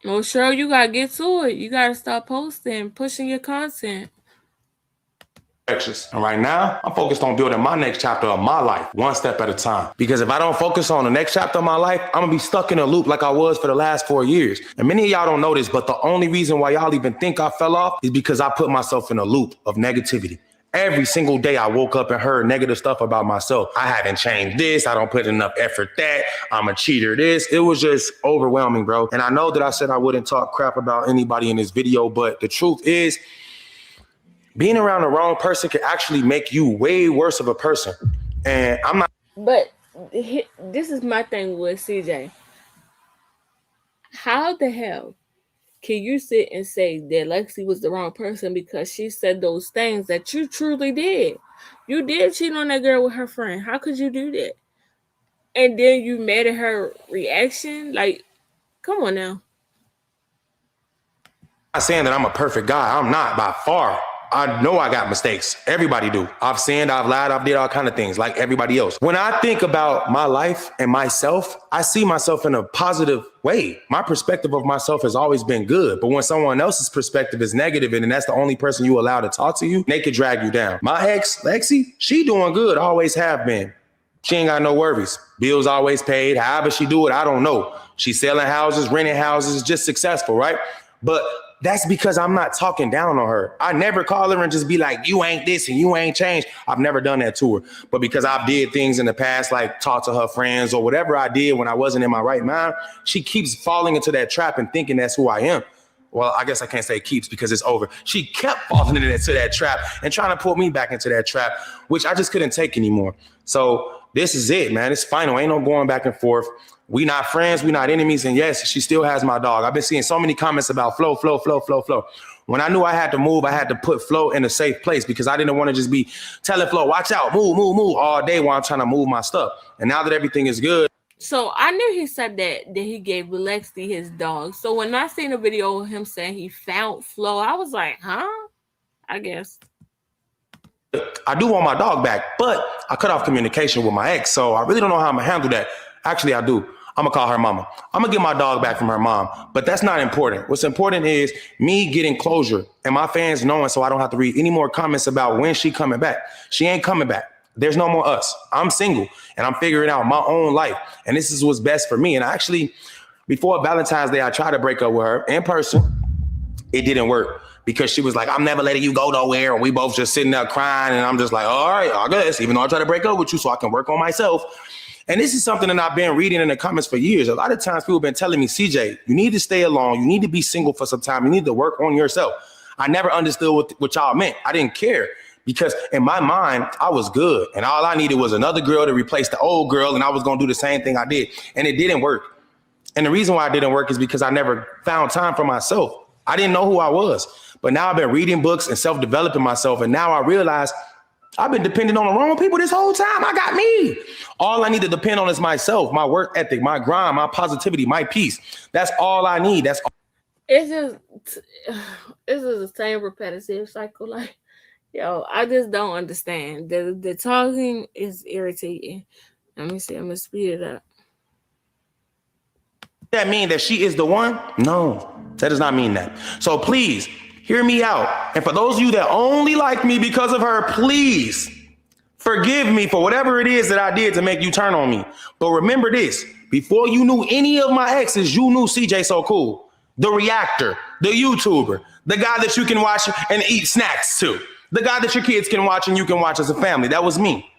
Well, sure, you got to get to it. You got to start posting, pushing your content. And right now, I'm focused on building my next chapter of my life, one step at a time. Because if I don't focus on the next chapter of my life, I'm gonna be stuck in a loop like I was for the last 4 years. And many of y'all don't know this, but the only reason why y'all even think I fell off is because I put myself in a loop of negativity. Every single day I woke up and heard negative stuff about myself. I haven't changed this. I don't put enough effort that. I'm a cheater this. It was just overwhelming, bro. And I know that I said I wouldn't talk crap about anybody in this video, but the truth is, being around the wrong person can actually make you way worse of a person. And I'm not. But this is my thing with CJ. How the hell can you sit and say that Lexi was the wrong person because she said those things that you truly did? You did cheat on that girl with her friend. How could you do that? And then you mad at her reaction? Like, come on now. I'm not saying that I'm a perfect guy. I'm not by far. I know I got mistakes. Everybody do. I've sinned, I've lied, I've did all kind of things like everybody else. When I think about my life and myself, I see myself in a positive way. My perspective of myself has always been good. But when someone else's perspective is negative and that's the only person you allow to talk to you, they could drag you down. My ex, Lexi, she doing good, always have been. She ain't got no worries. Bills always paid. However she do it, I don't know. She's selling houses, renting houses, just successful, right? But that's because I'm not talking down on her. I never call her and just be like, you ain't this and you ain't changed. I've never done that to her. But because I've did things in the past, like talk to her friends or whatever I did when I wasn't in my right mind, she keeps falling into that trap and thinking that's who I am. Well, I guess I can't say keeps because it's over. She kept falling into that trap and trying to pull me back into that trap, which I just couldn't take anymore. So this is it, man. It's final. Ain't no going back and forth. We not friends. We not enemies. And yes, she still has my dog. I've been seeing so many comments about Flo. When I knew I had to move, I had to put Flo in a safe place because I didn't want to just be telling Flo, watch out, move all day while I'm trying to move my stuff. And now that everything is good. So I knew he said that he gave Lexi his dog. So when I seen a video of him saying he found Flo, I was like, huh? I guess. I do want my dog back, but I cut off communication with my ex. So I really don't know how I'm going to handle that. Actually, I do. I'm going to call her mama. I'm going to get my dog back from her mom, but that's not important. What's important is me getting closure and my fans knowing so I don't have to read any more comments about when she coming back. She ain't coming back. There's no more us. I'm single and I'm figuring out my own life. And this is what's best for me. And actually, before Valentine's Day, I tried to break up with her in person. It didn't work because she was like, I'm never letting you go nowhere. And we both just sitting there crying. And I'm just like, all right, I guess, even though I try to break up with you so I can work on myself. And this is something that I've been reading in the comments for years. A lot of times people have been telling me, CJ, you need to stay alone. You need to be single for some time. You need to work on yourself. I never understood what y'all meant. I didn't care because in my mind, I was good. And all I needed was another girl to replace the old girl. And I was going to do the same thing I did. And it didn't work. And the reason why it didn't work is because I never found time for myself. I didn't know who I was. But now I've been reading books and self-developing myself. And now I realize I've been depending on the wrong people this whole time. I got me. All I need to depend on is myself, my work ethic, my grind, my positivity, my peace. That's all I need. That's all. It's the same repetitive cycle. Like, yo, I just don't understand. The talking is irritating. Let me see. I'm gonna speed it up. That mean that she is the one? No, that does not mean that. So please hear me out. And for those of you that only like me because of her, please forgive me for whatever it is that I did to make you turn on me. But remember this, before you knew any of my exes, you knew CJ So Cool, the reactor, the YouTuber, the guy that you can watch and eat snacks to, the guy that your kids can watch and you can watch as a family. That was me.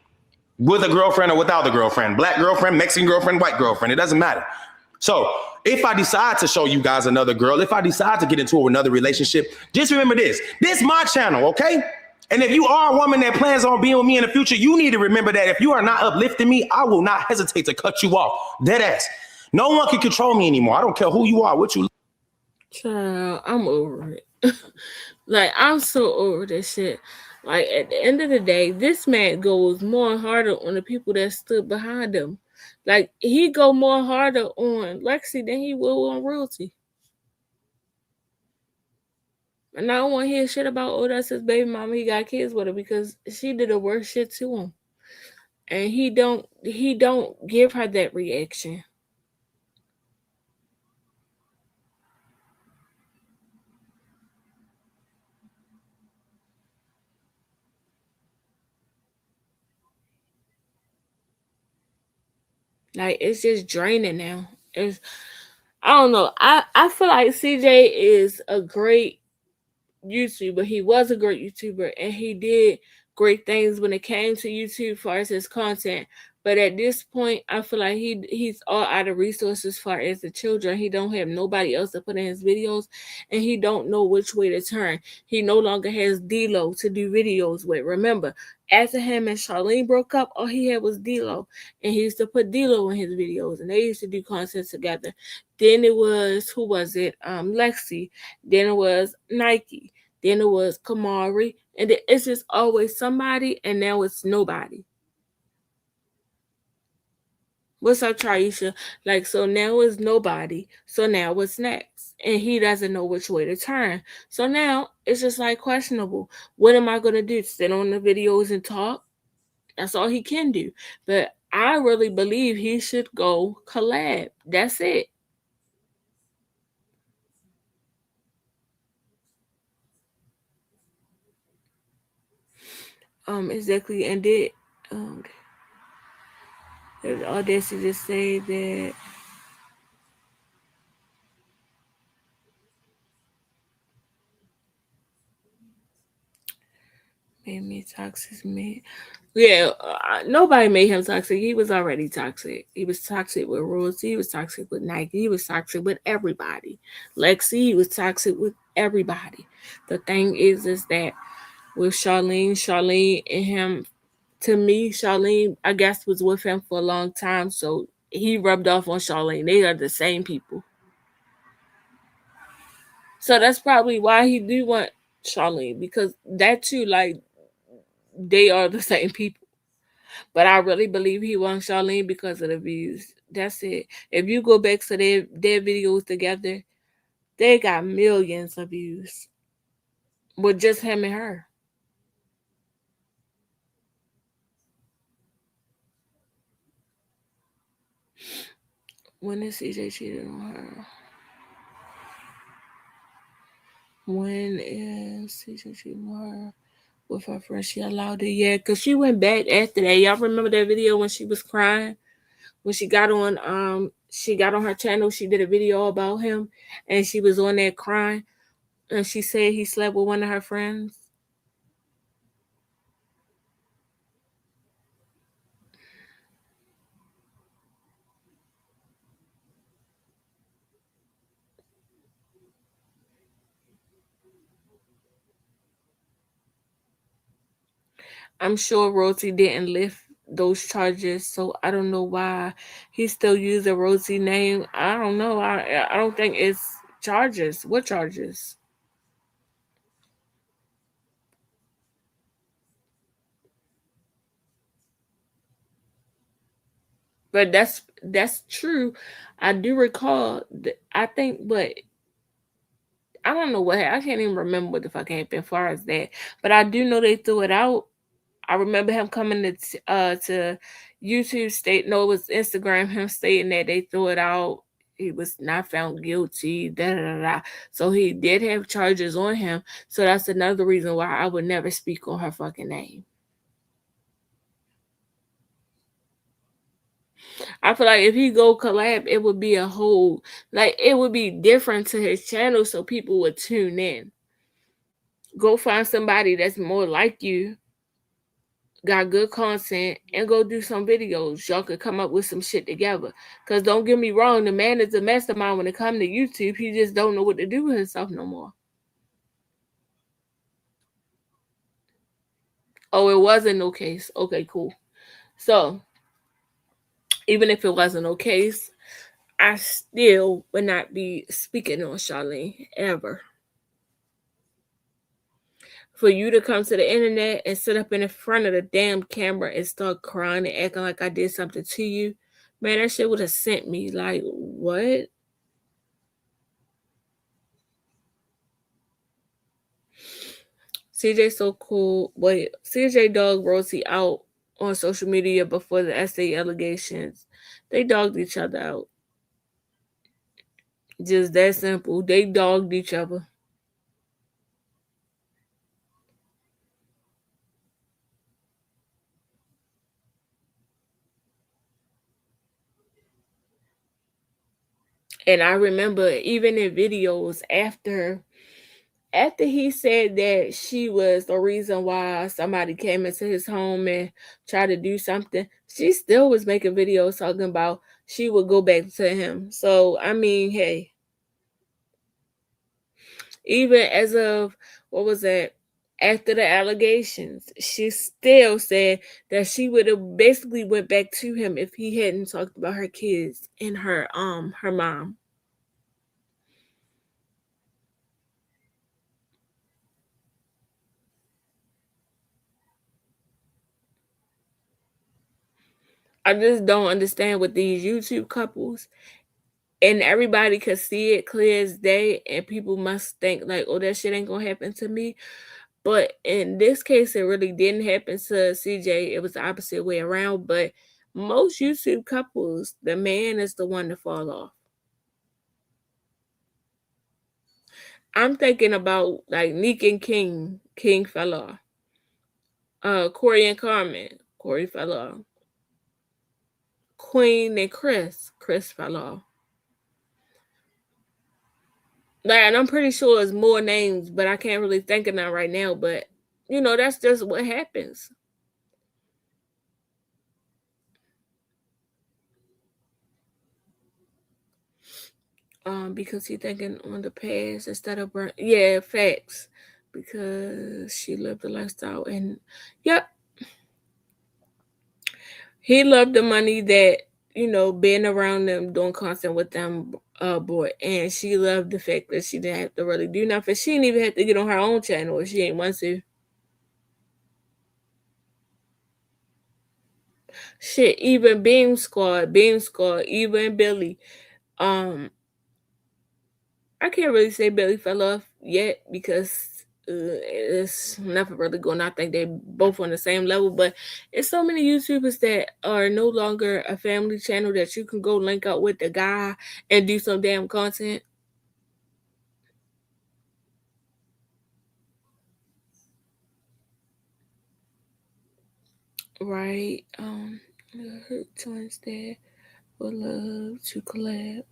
With a girlfriend or without a girlfriend, black girlfriend, Mexican girlfriend, white girlfriend, it doesn't matter. So if I decide to show you guys another girl, if I decide to get into another relationship, just remember this. This is my channel, okay? And if you are a woman that plans on being with me in the future, you need to remember that if you are not uplifting me, I will not hesitate to cut you off. Dead ass. No one can control me anymore. I don't care who you are, what you. Child, I'm over it. Like, I'm so over this shit. Like, at the end of the day, this man goes more harder on the people that stood behind him. Like, he go more harder on Lexi than he will on Royalty. And I don't want to hear shit about, oh, that's his baby mama, he got kids with her, because she did the worst shit to him. And he don't give her that reaction. Like, it's just draining now. I don't know. I feel like CJ is a great YouTuber. He was a great YouTuber and he did great things when it came to YouTube as far as his content. But at this point, I feel like he's all out of resources as far as the children. He don't have nobody else to put in his videos, and he don't know which way to turn. He no longer has D-Lo to do videos with. Remember, after him and Charlene broke up, all he had was D-Lo, and he used to put D-Lo in his videos, and they used to do content together. Then it was, who was it? Lexi. Then it was Nike. Then it was Camari. And it's just always somebody, and now it's nobody. What's up, Triisha? Like, so now it's nobody. So now what's next? And he doesn't know which way to turn. So now it's just like questionable. What am I going to do? Sit on the videos and talk? That's all he can do. But I really believe he should go collab. That's it. Exactly. And did there's audacity to say that made me toxic, man. Yeah, nobody made him toxic. He was already toxic. He was toxic with Royalty. He was toxic with Nike. He was toxic with everybody. Lexi, he was toxic with everybody. The thing is that with Charlene and him, to me, Charlene, I guess, was with him for a long time. So he rubbed off on Charlene. They are the same people. So that's probably why he do want Charlene, because that too, like, they are the same people. But I really believe he wants Charlene because of the views. That's it. If you go back to their videos together, they got millions of views with just him and her. When is CJ cheated on her? When is CJ cheating on her with her friend? She allowed it, yeah, because she went back after that. Y'all remember that video when she was crying? When she got on her channel, she did a video about him and she was on there crying and she said he slept with one of her friends. I'm sure Rosie didn't lift those charges, so I don't know why he still used the Rosie name. I don't know. I don't think it's charges. What charges? But that's true. I do recall. I think, but I don't know what. I can't even remember what the fuck happened as far as that. But I do know they threw it out. I remember him coming to YouTube state. No, it was Instagram. Him stating that they threw it out. He was not found guilty. Da da da da. So he did have charges on him. So that's another reason why I would never speak on her fucking name. I feel like if he go collab, it would be a whole, like, it would be different to his channel, so people would tune in. Go find somebody that's more like you, got good content, and go do some videos. Y'all could come up with some shit together. Because don't get me wrong, the man is a mastermind when it comes to YouTube. He just don't know what to do with himself no more. Oh, it wasn't no case. Okay, cool. So, even if it wasn't no case, I still would not be speaking on Charlene ever. For you to come to the internet and sit up in the front of the damn camera and start crying and acting like I did something to you, man, that shit would have sent me. Like, what? CJ so cool. Wait, CJ dog Rosie out on social media before the SA allegations. They dogged each other out. Just that simple. They dogged each other. And I remember even in videos after he said that she was the reason why somebody came into his home and tried to do something, she still was making videos talking about she would go back to him. So, I mean, hey, even as of, what was that? After the allegations, she still said that she would have basically went back to him if he hadn't talked about her kids and her mom. I just don't understand with these YouTube couples, and everybody could see it clear as day, and people must think like, oh, that shit ain't gonna happen to me. But in this case, it really didn't happen to CJ. It was the opposite way around. But most YouTube couples, the man is the one to fall off. I'm thinking about like Nick and King. King fell off. Corey and Carmen. Corey fell off. Queen and Chris. Chris fell off. Like, and I'm pretty sure it's more names, but I can't really think of that right now. But you know, that's just what happens. Because he thinking on the past instead of facts. Because she lived the lifestyle, and yep, he loved the money that, you know, being around them, doing content with them, brought, and she loved the fact that she didn't have to really do nothing. She didn't even have to get on her own channel if she ain't want to. Shit, even Beam Squad, even Billy. I can't really say Billy fell off yet because it's never really going. I think they both on the same level, but it's so many YouTubers that are no longer a family channel that you can go link up with the guy and do some damn content. Right. Her twins there would love to collab.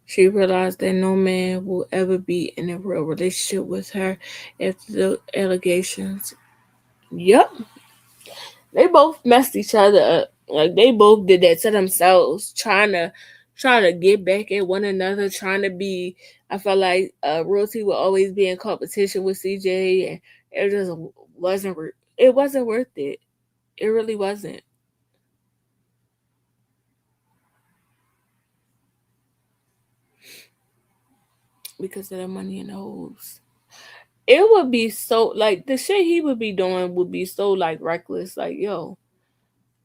She realized that no man will ever be in a real relationship with her after the allegations. Yep. They both messed each other up. Like, they both did that to themselves, trying to get back at one another, trying to be. I felt like Royalty would always be in competition with CJ, and it just wasn't. It wasn't worth it. It really wasn't. Because of the money and the hoes. It would be so, like, the shit he would be doing would be so, like, reckless. Like, yo,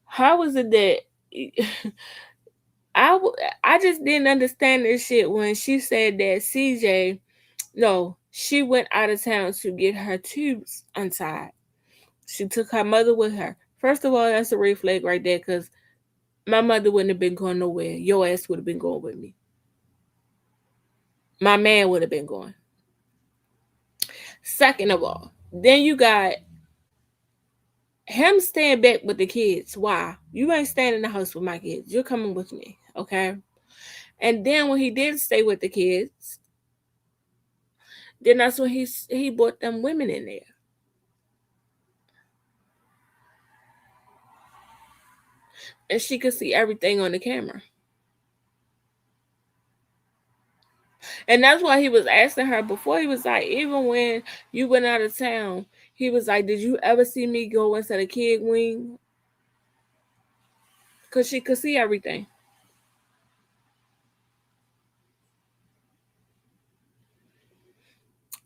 how is it that I just didn't understand this shit when she said that CJ, no, she went out of town to get her tubes untied. She took her mother with her. First of all, that's a red flag right there, because my mother wouldn't have been going nowhere. Your ass would have been going with me. My man would have been going. Second of all, then you got him staying back with the kids. Why? You ain't staying in the house with my kids. You're coming with me, okay? And then when he did stay with the kids, then that's when he brought them women in there. And she could see everything on the camera. And that's why he was asking her before. He was like, even when you went out of town, he was like, did you ever see me go into the kid wing? Because she could see everything.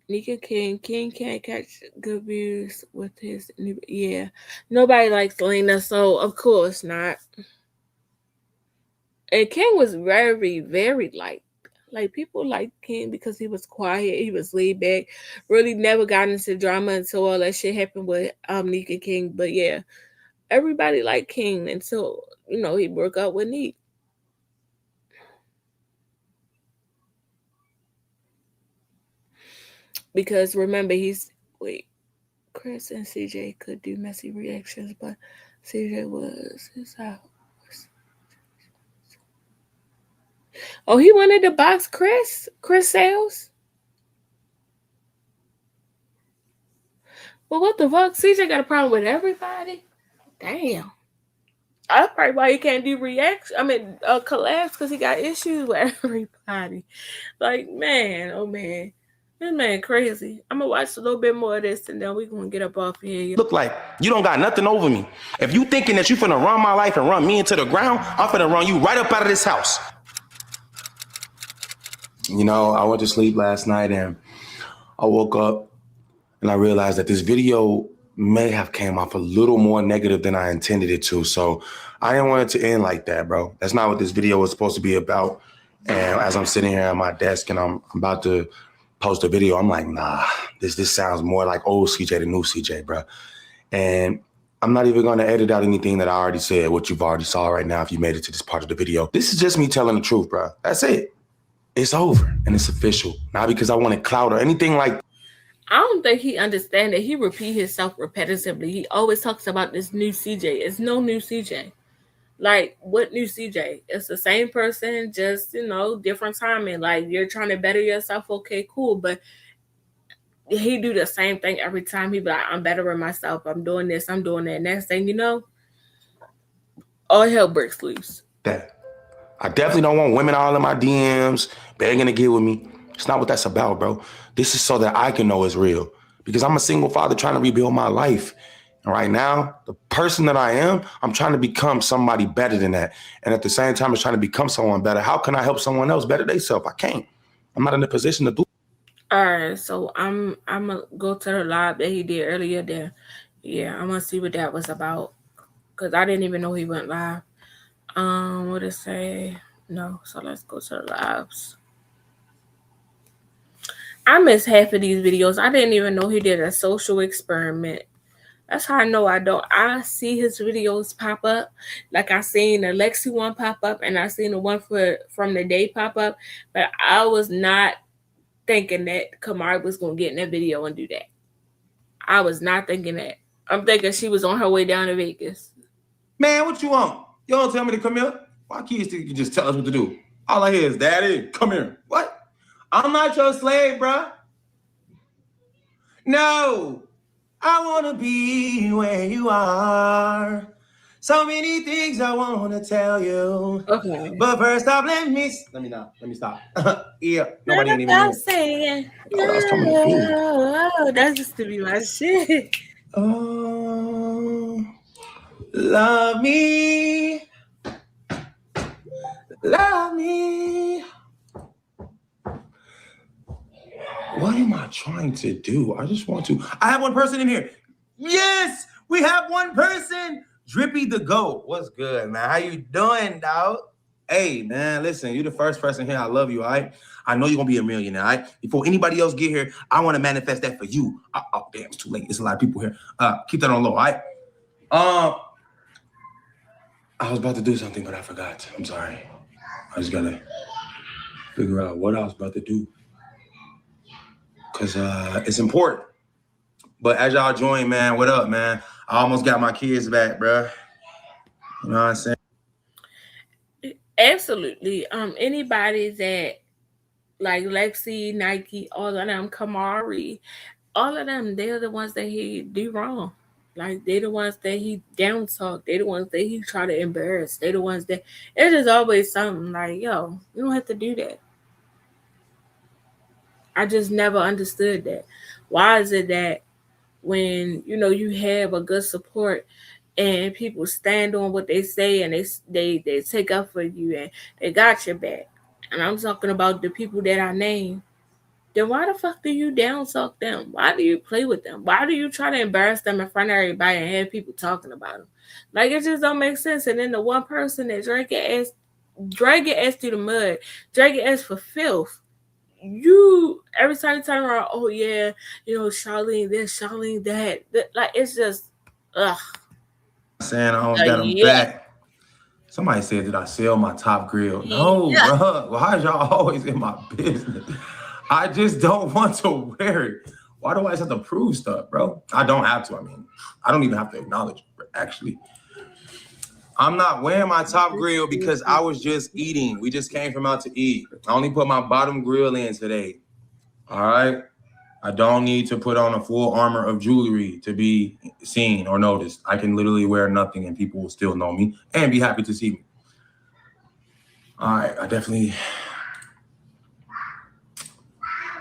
Nika King can't catch good views with his new. Yeah, nobody likes Lena, so of course not. And King was very, very like people liked King because he was quiet, he was laid back, really never got into drama until all that shit happened with Nika King. But yeah, everybody liked King until, you know, he broke up with Neek. Because remember, Chris and CJ could do messy reactions, but CJ was his house. Oh, he wanted to box Chris Sales? Well, what the fuck? CJ got a problem with everybody? Damn. That's probably why he can't do collabs, because he got issues with everybody. Like, man, oh man. This man crazy. I'm gonna watch a little bit more of this and then we're gonna get up off here. Look like you don't got nothing over me. If you thinking that you finna run my life and run me into the ground, I'm finna run you right up out of this house. You know, I went to sleep last night and I woke up and I realized that this video may have came off a little more negative than I intended it to. So I didn't want it to end like that, bro. That's not what this video was supposed to be about. And as I'm sitting here at my desk and I'm about to post a video, I'm like, nah, this sounds more like old CJ than new CJ, bro. And I'm not even going to edit out anything that I already said, what you've already saw right now if you made it to this part of the video. This is just me telling the truth, bro. That's it. It's over and it's official. Not because I wanted clout or anything like that. I don't think he understands that he repeats himself repetitively. He always talks about this new CJ. It's no new CJ. Like, what new CJ? It's the same person, just, different timing. Like, you're trying to better yourself. Okay, cool. But he do the same thing every time. He be like, I'm bettering myself. I'm doing this. I'm doing that. Next thing you know, all hell breaks loose. That I definitely don't want women all in my DMs begging to get with me. It's not what that's about, bro. This is so that I can know it's real. Because I'm a single father trying to rebuild my life. And right now, the person that I am, I'm trying to become somebody better than that. And at the same time, I'm trying to become someone better. How can I help someone else better themselves? I can't. I'm not in a position to do. All right, so I'm gonna go to the live that he did earlier there. Yeah, I'm gonna see what that was about. Because I didn't even know he went live. What did it say? No, so let's go to the lives. I missed half of these videos. I didn't even know he did a social experiment. That's how I know I don't. I see his videos pop up. Like I seen the Lexi one pop up and I seen the one from the day pop up. But I was not thinking that Camari was going to get in that video and do that. I was not thinking that. I'm thinking she was on her way down to Vegas. Man, what you want? You don't tell me to come here? Why kids think you can just tell us what to do? All I hear is, Daddy, come here. What? I'm not your slave, bro. No. I want to be where you are. So many things I want to tell you. Okay. But first off, let me stop. Yeah. Nobody ain't even I'm saying. Oh, that's just to be my shit. Oh, love me. Love me. What am I trying to do? I just want to. I have one person in here. Yes, we have one person. Drippy the GOAT. What's good, man? How you doing, dog? Hey, man, listen, you're the first person here. I love you, all right? I know you're going to be a millionaire, all right? Before anybody else get here, I want to manifest that for you. Oh, damn, it's too late. There's a lot of people here. Keep that on low, all right? I was about to do something, but I forgot. I'm sorry. I just got to figure out what I was about to do. Because it's important. But as y'all join, man, what up, man? I almost got my kids back, bro. You know what I'm saying? Absolutely. Anybody that, like Lexi, Nike, all of them, Camari, all of them, they're the ones that he do wrong. Like, they're the ones that he down talk. They're the ones that he try to embarrass. They're the ones that, it is always something like, yo, you don't have to do that. I just never understood that. Why is it that when, you have a good support and people stand on what they say and they take up for you and they got your back, and I'm talking about the people that I name, then why the fuck do you down talk them? Why do you play with them? Why do you try to embarrass them in front of everybody and have people talking about them? Like, it just don't make sense. And then the one person that drag your ass through the mud, drag your ass for filth, you every time you turn around, oh yeah, Charlene this, Charlene that. Like, it's just saying I almost got them back. Somebody said, did I sell my top grill? No, bro. Why is y'all always in my business? I just don't want to wear it. Why do I have to prove stuff, bro? I don't have to. I mean, I don't even have to acknowledge it, actually. I'm not wearing my top grill because I was just eating. We just came from out to eat. I only put my bottom grill in today. All right? I don't need to put on a full armor of jewelry to be seen or noticed. I can literally wear nothing and people will still know me and be happy to see me. All right, I definitely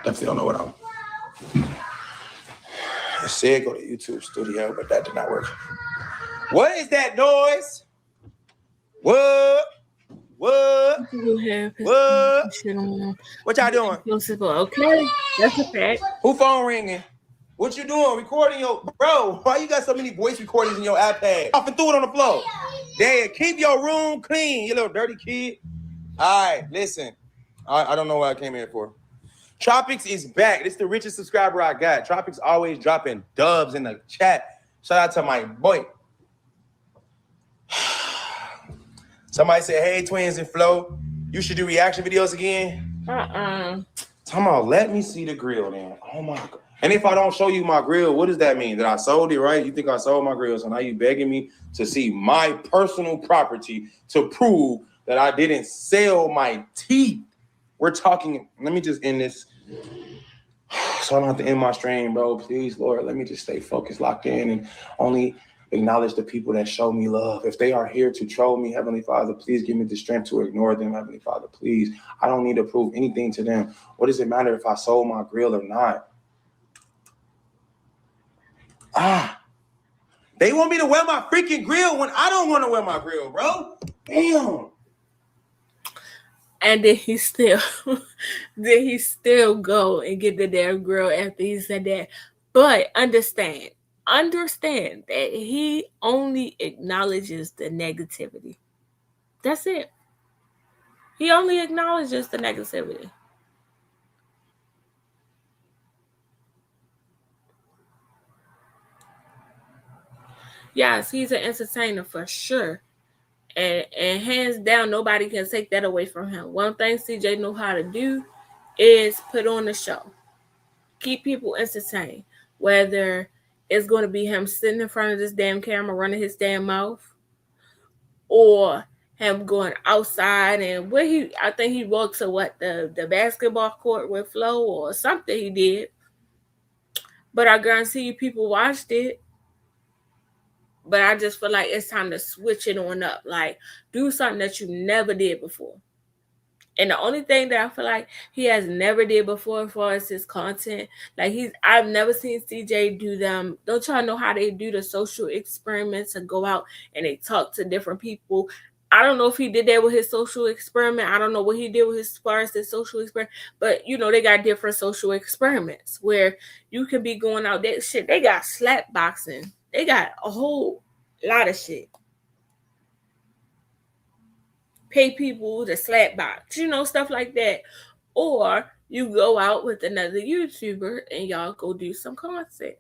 don't know what I said go to YouTube studio, but that did not work. What is that noise? What? What? What y'all doing? Okay, that's a fact. Who phone ringing? What you doing? Recording your bro? Why you got so many voice recordings in your iPad? Off and threw it on the floor. Dad, keep your room clean, you little dirty kid. All right, listen. I don't know what I came here for. Tropics is back. This is the richest subscriber I got. Tropics always dropping dubs in the chat. Shout out to my boy. Somebody said, hey, Twins and Flo, you should do reaction videos again. Talking about, let me see the grill then. Oh my God. And if I don't show you my grill, what does that mean? That I sold it, right? You think I sold my grill, so now you begging me to see my personal property to prove that I didn't sell my teeth. We're talking, let me just end this. So I don't have to end my stream, bro. Please, Lord, let me just stay focused, locked in, and only acknowledge the people that show me love. If they are here to troll me, Heavenly Father, please give me the strength to ignore them, Heavenly Father, please. I don't need to prove anything to them. What does it matter if I sold my grill or not? They want me to wear my freaking grill when I don't want to wear my grill, bro. Damn. And then he still go and get the damn grill after he said that. But understand that he only acknowledges the negativity. That's it. He only acknowledges the negativity. Yes, he's an entertainer for sure. And hands down, nobody can take that away from him. One thing CJ know how to do is put on a show. Keep people entertained. Whether it's going to be him sitting in front of this damn camera running his damn mouth, or him going outside and I think he walked to the basketball court with Flo or something he did. But I guarantee you people watched it. But I just feel like it's time to switch it on up. Like, do something that you never did before. And the only thing that I feel like he has never did before as far as his content, like I've never seen CJ do them. Don't y'all know how they do the social experiments and go out and they talk to different people? I don't know if he did that with his social experiment. I don't know what he did with as far as his social experiment. But, they got different social experiments where you can be going out. They got slap boxing. They got a whole lot of shit. Pay people to slap box, stuff like that. Or you go out with another YouTuber and y'all go do some content.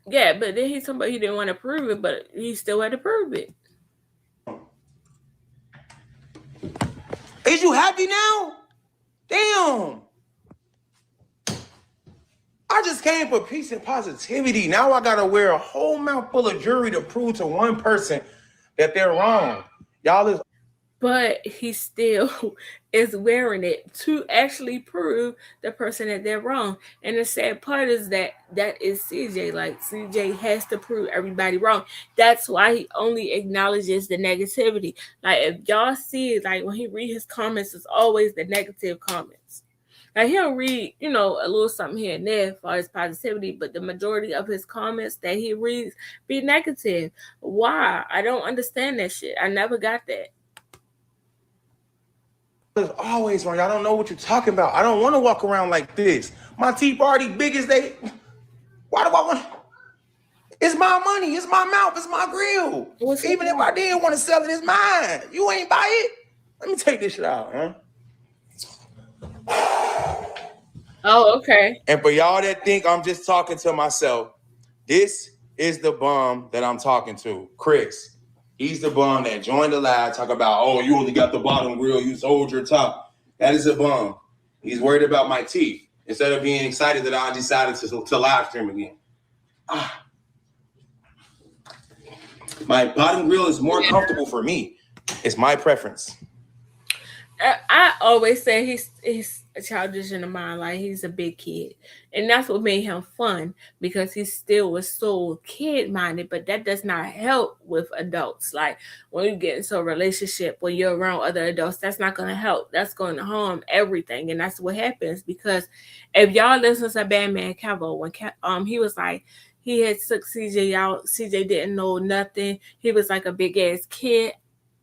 Yeah, but then he's talking about he didn't want to prove it, but he still had to prove it. Is you happy now? Damn. I just came for peace and positivity. Now I gotta wear a whole mouthful of jewelry to prove to one person that they're wrong. Y'all is. But he still is wearing it to actually prove the person that they're wrong. And the sad part is that is CJ. Like, CJ has to prove everybody wrong. That's why he only acknowledges the negativity. Like, if y'all see, like, when he read his comments, it's always the negative comments. Like, he'll read, a little something here and there as far as positivity, but the majority of his comments that he reads be negative. Why? I don't understand that shit. I never got that. It's always wrong. I don't know what you're talking about. I don't want to walk around like this. My teeth already big as they. Why do I want? It's my money. It's my mouth. It's my grill. Even if I did want to sell it, it's mine. You ain't buy it. Let me take this shit out, huh? Oh, okay. And for y'all that think I'm just talking to myself, this is the bum that I'm talking to, Chris. He's the bum that joined the live, talk about, oh, you only got the bottom grill, you sold your top. That is a bum. He's worried about my teeth instead of being excited that I decided to live stream again. My bottom grill is more comfortable for me. It's my preference. I always say he's childish in the mind, like he's a big kid, and that's what made him fun because he still was so kid minded. But that does not help with adults. Like when you get into a relationship, when you're around other adults, that's not going to help. That's going to harm everything, and that's what happens. Because if y'all listen to Batman Cavill, when he was like he had took CJ out, CJ didn't know nothing. He was like a big ass kid.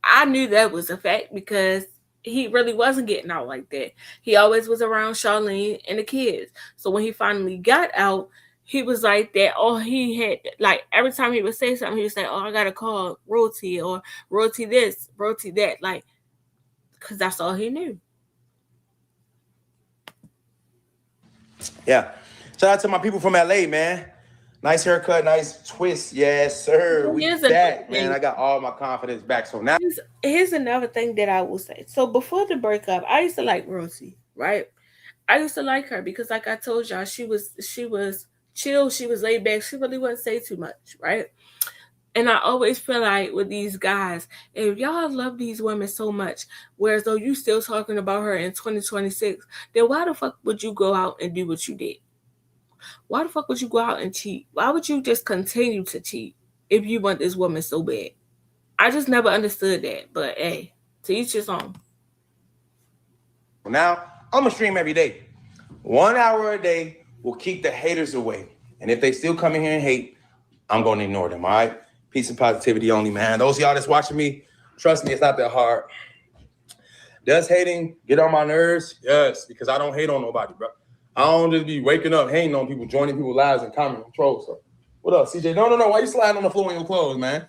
I knew that was a fact because he really wasn't getting out like that. He always was around Charlene and the kids. So when he finally got out, he was like that. Oh, he had like every time he would say something, he would say, "Oh, I gotta call Roti or Roti this, Roti that," like because that's all he knew. Yeah. Shout out to my people from LA, man. Nice haircut, nice twist. Yes, sir. We back, man. I got all my confidence back. So now here's another thing that I will say. So before the breakup, I used to like Rosie, right? I used to like her because, like I told y'all, she was chill, she was laid back, she really wouldn't say too much, right? And I always feel like with these guys, if y'all love these women so much, whereas though you still talking about her in 2026, then why the fuck would you go out and do what you did? Why the fuck would you go out and cheat? Why would you just continue to cheat if you want this woman so bad? I just never understood that. But hey, to each his own. now I'm gonna stream every day. 1 hour a day will keep the haters away. And if they still come in here and hate, I'm gonna ignore them. All right. Peace and positivity only, man. Those of y'all that's watching me, trust me, it's not that hard. Does hating get on my nerves? Yes, because I don't hate on nobody, bro. I don't just be waking up hating on people, joining people's lives and commenting and troll stuff. What up, CJ? No. Why you sliding on the floor in your clothes, man?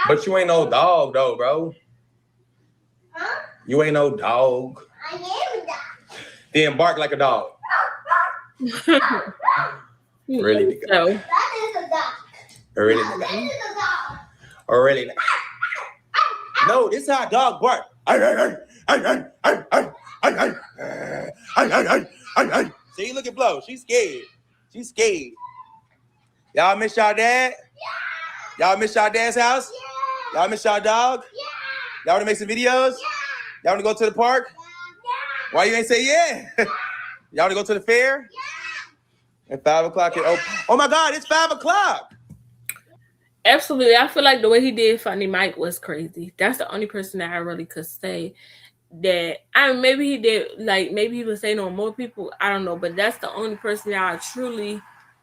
But you ain't no dog, though, bro. Huh? You ain't no dog. I am a dog. Then bark like a dog. Really, nigga. So, That is a dog. Really, That nigga. is a dog. Really, nigga. No, this is how a dog bark. See, look at Blow. She's scared. She's scared. Y'all miss y'all dad? Yeah. Y'all miss y'all dad's house? Yeah. Y'all miss y'all dog? Yeah. Y'all want to make some videos? Yeah. Y'all want to go to the park? Yeah. Why you ain't say yeah? Y'all want to go to the fair? Yeah. At 5 o'clock. Oh my God, it's 5 o'clock. absolutely. I feel like the way he did Funny Mike was crazy. That's the only person that I really could say that maybe he did, like maybe he was saying on more people, I don't know, but that's the only person that I truly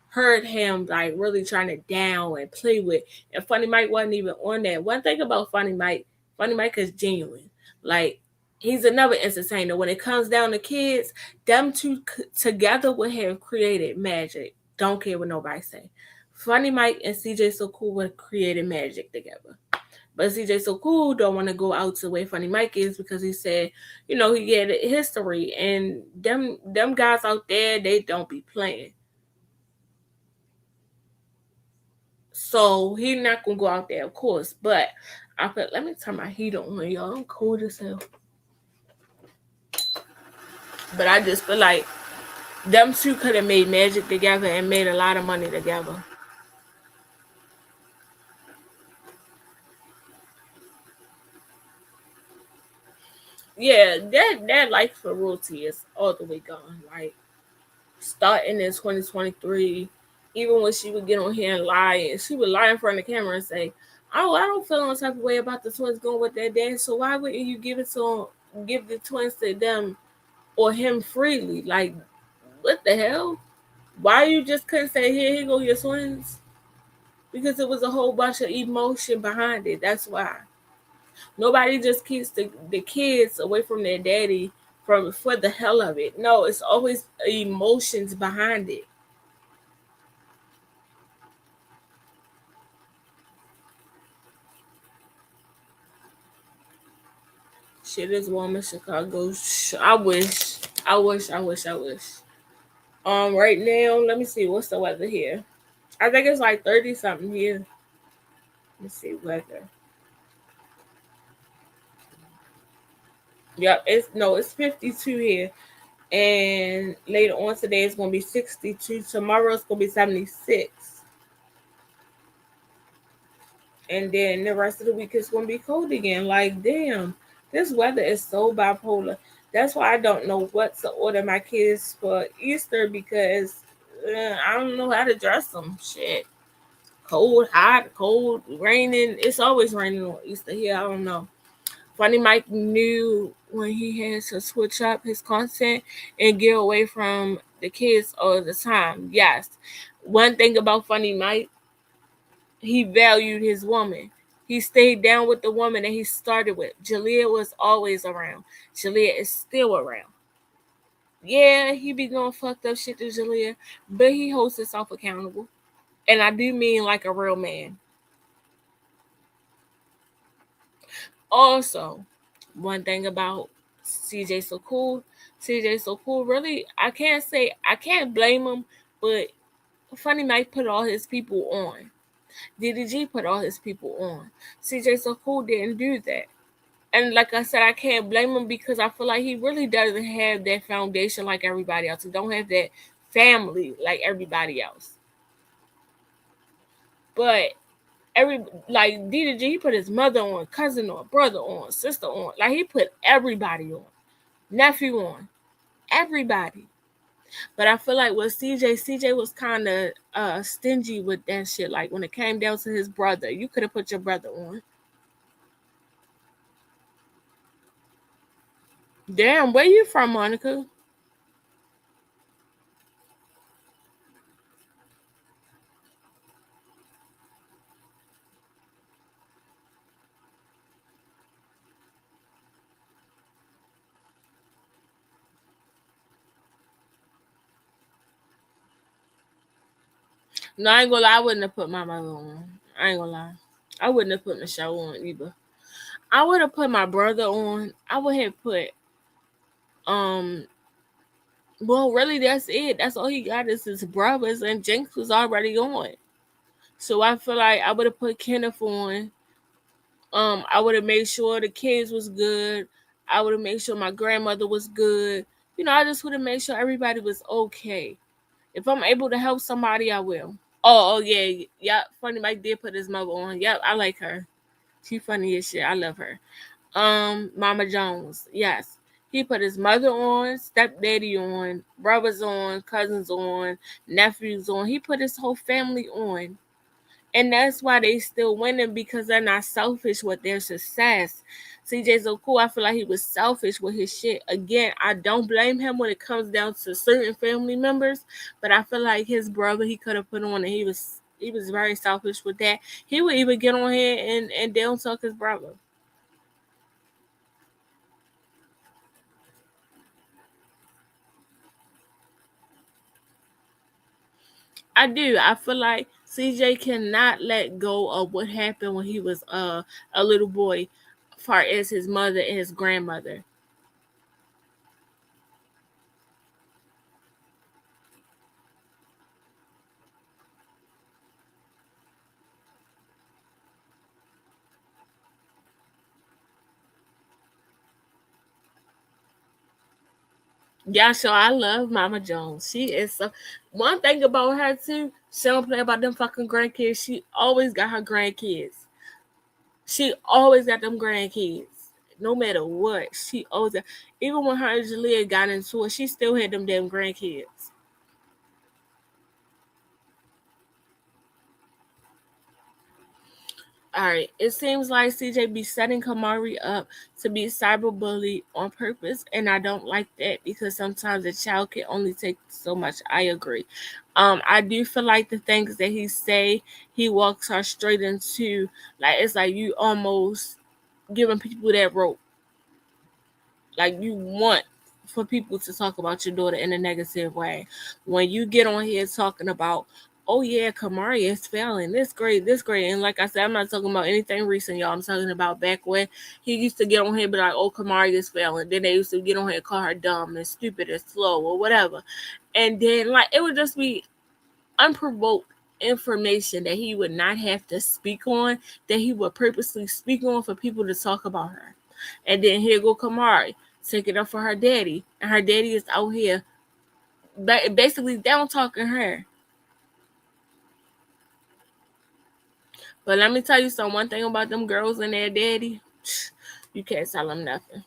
heard him like really trying to down and play with. And Funny Mike wasn't even on that. One thing about Funny Mike is genuine. Like he's another entertainer. When it comes down to kids, them two together would have created magic. Don't care what nobody say. Funny Mike and CJ So Cool would have created magic together. But CJ So Cool don't want to go out to where Funny Mike is because he said, he had a history. And them guys out there, they don't be playing. So he's not going to go out there, of course. But let me turn my heat on, y'all. I'm cold as hell. But I just feel like them two could have made magic together and made a lot of money together. Yeah, that life for Royalty is all the way gone. Like starting in 2023, even when she would get on here and lie, and she would lie in front of the camera and say, "Oh, I don't feel no type of way about the twins going with their dad. So why wouldn't you give the twins to them or him freely? Like, what the hell? Why you just couldn't say, here go your twins?" Because it was a whole bunch of emotion behind it. That's why. Nobody just keeps the kids away from their daddy for the hell of it. No, it's always emotions behind it. Shit is warm in Chicago. I wish. Right now, let me see what's the weather here. I think it's like 30 something here. Let me see weather. Yep, it's 52 here. And later on today it's gonna be 62. Tomorrow it's gonna be 76. And then the rest of the week it's gonna be cold again. Like, damn, this weather is so bipolar. That's why I don't know what to order my kids for Easter because I don't know how to dress them. Shit, cold, hot, cold, raining. It's always raining on Easter here. I don't know. Funny Mike knew when he had to switch up his content and get away from the kids all the time. Yes. One thing about Funny Mike, he valued his woman. He stayed down with the woman that he started with. Jalea was always around. Jalea is still around. Yeah, he be doing fucked up shit to Jalea, but he holds himself accountable. And I do mean like a real man. Also, one thing about CJ So Cool, really, I can't blame him, but Funny Mike put all his people on. DDG put all his people on. CJ So Cool didn't do that. And like I said, I can't blame him because I feel like he really doesn't have that foundation like everybody else. He don't have that family like everybody else. But like DDG, he put his mother on, cousin on, brother on, sister on. Like he put everybody on, nephew on, everybody. But I feel like with CJ was kind of stingy with that shit. Like when it came down to his brother, you could have put your brother on. Damn, where you from, Monica? No, I ain't gonna lie. I wouldn't have put my mother on. I ain't gonna lie. I wouldn't have put Michelle on either. I would have put my brother on. I would have put um. Well, really, that's it. That's all he got is his brothers, and Jinx was already on. So I feel like I would have put Kenneth on. I would have made sure the kids was good. I would have made sure my grandmother was good. You know, I just would have made sure everybody was okay. If I'm able to help somebody, I will. Oh yeah, yeah. Funny Mike did put his mother on. Yep, I like her. She funny as shit. I love her. Mama Jones. Yes. He put his mother on, stepdaddy on, brothers on, cousins on, nephews on. He put his whole family on. And that's why they still winning because they're not selfish with their success. CJ So Cool, I feel like he was selfish with his shit. Again, I don't blame him when it comes down to certain family members, but I feel like his brother he could have put on and he was very selfish with that. He would even get on here and down talk his brother. I do. I feel like CJ cannot let go of what happened when he was a little boy, far as his mother and his grandmother. Yeah, so I love Mama Jones. She is so one thing about her too, she don't play about them fucking grandkids. She always got her grandkids. She always got them grandkids. No matter what. She always got, even when her and Jalea got into it, she still had them damn grandkids. All right. It seems like CJ be setting Camari up to be cyberbullied on purpose, and I don't like that because sometimes a child can only take so much. I agree. I do feel like the things that he say, he walks her straight into like it's like you almost giving people that rope. Like you want for people to talk about your daughter in a negative way. When you get on here talking about, oh yeah, Camari is failing. This great. And like I said, I'm not talking about anything recent, y'all. I'm talking about back when he used to get on here and be like, oh, Camari is failing. Then they used to get on here and call her dumb and stupid and slow or whatever. And then like it would just be unprovoked information that he would not have to speak on, that he would purposely speak on for people to talk about her. And then here go Camari, take it up for her daddy. And her daddy is out here basically down talking her. But let me tell you something. One thing about them girls and their daddy, you can't tell them nothing.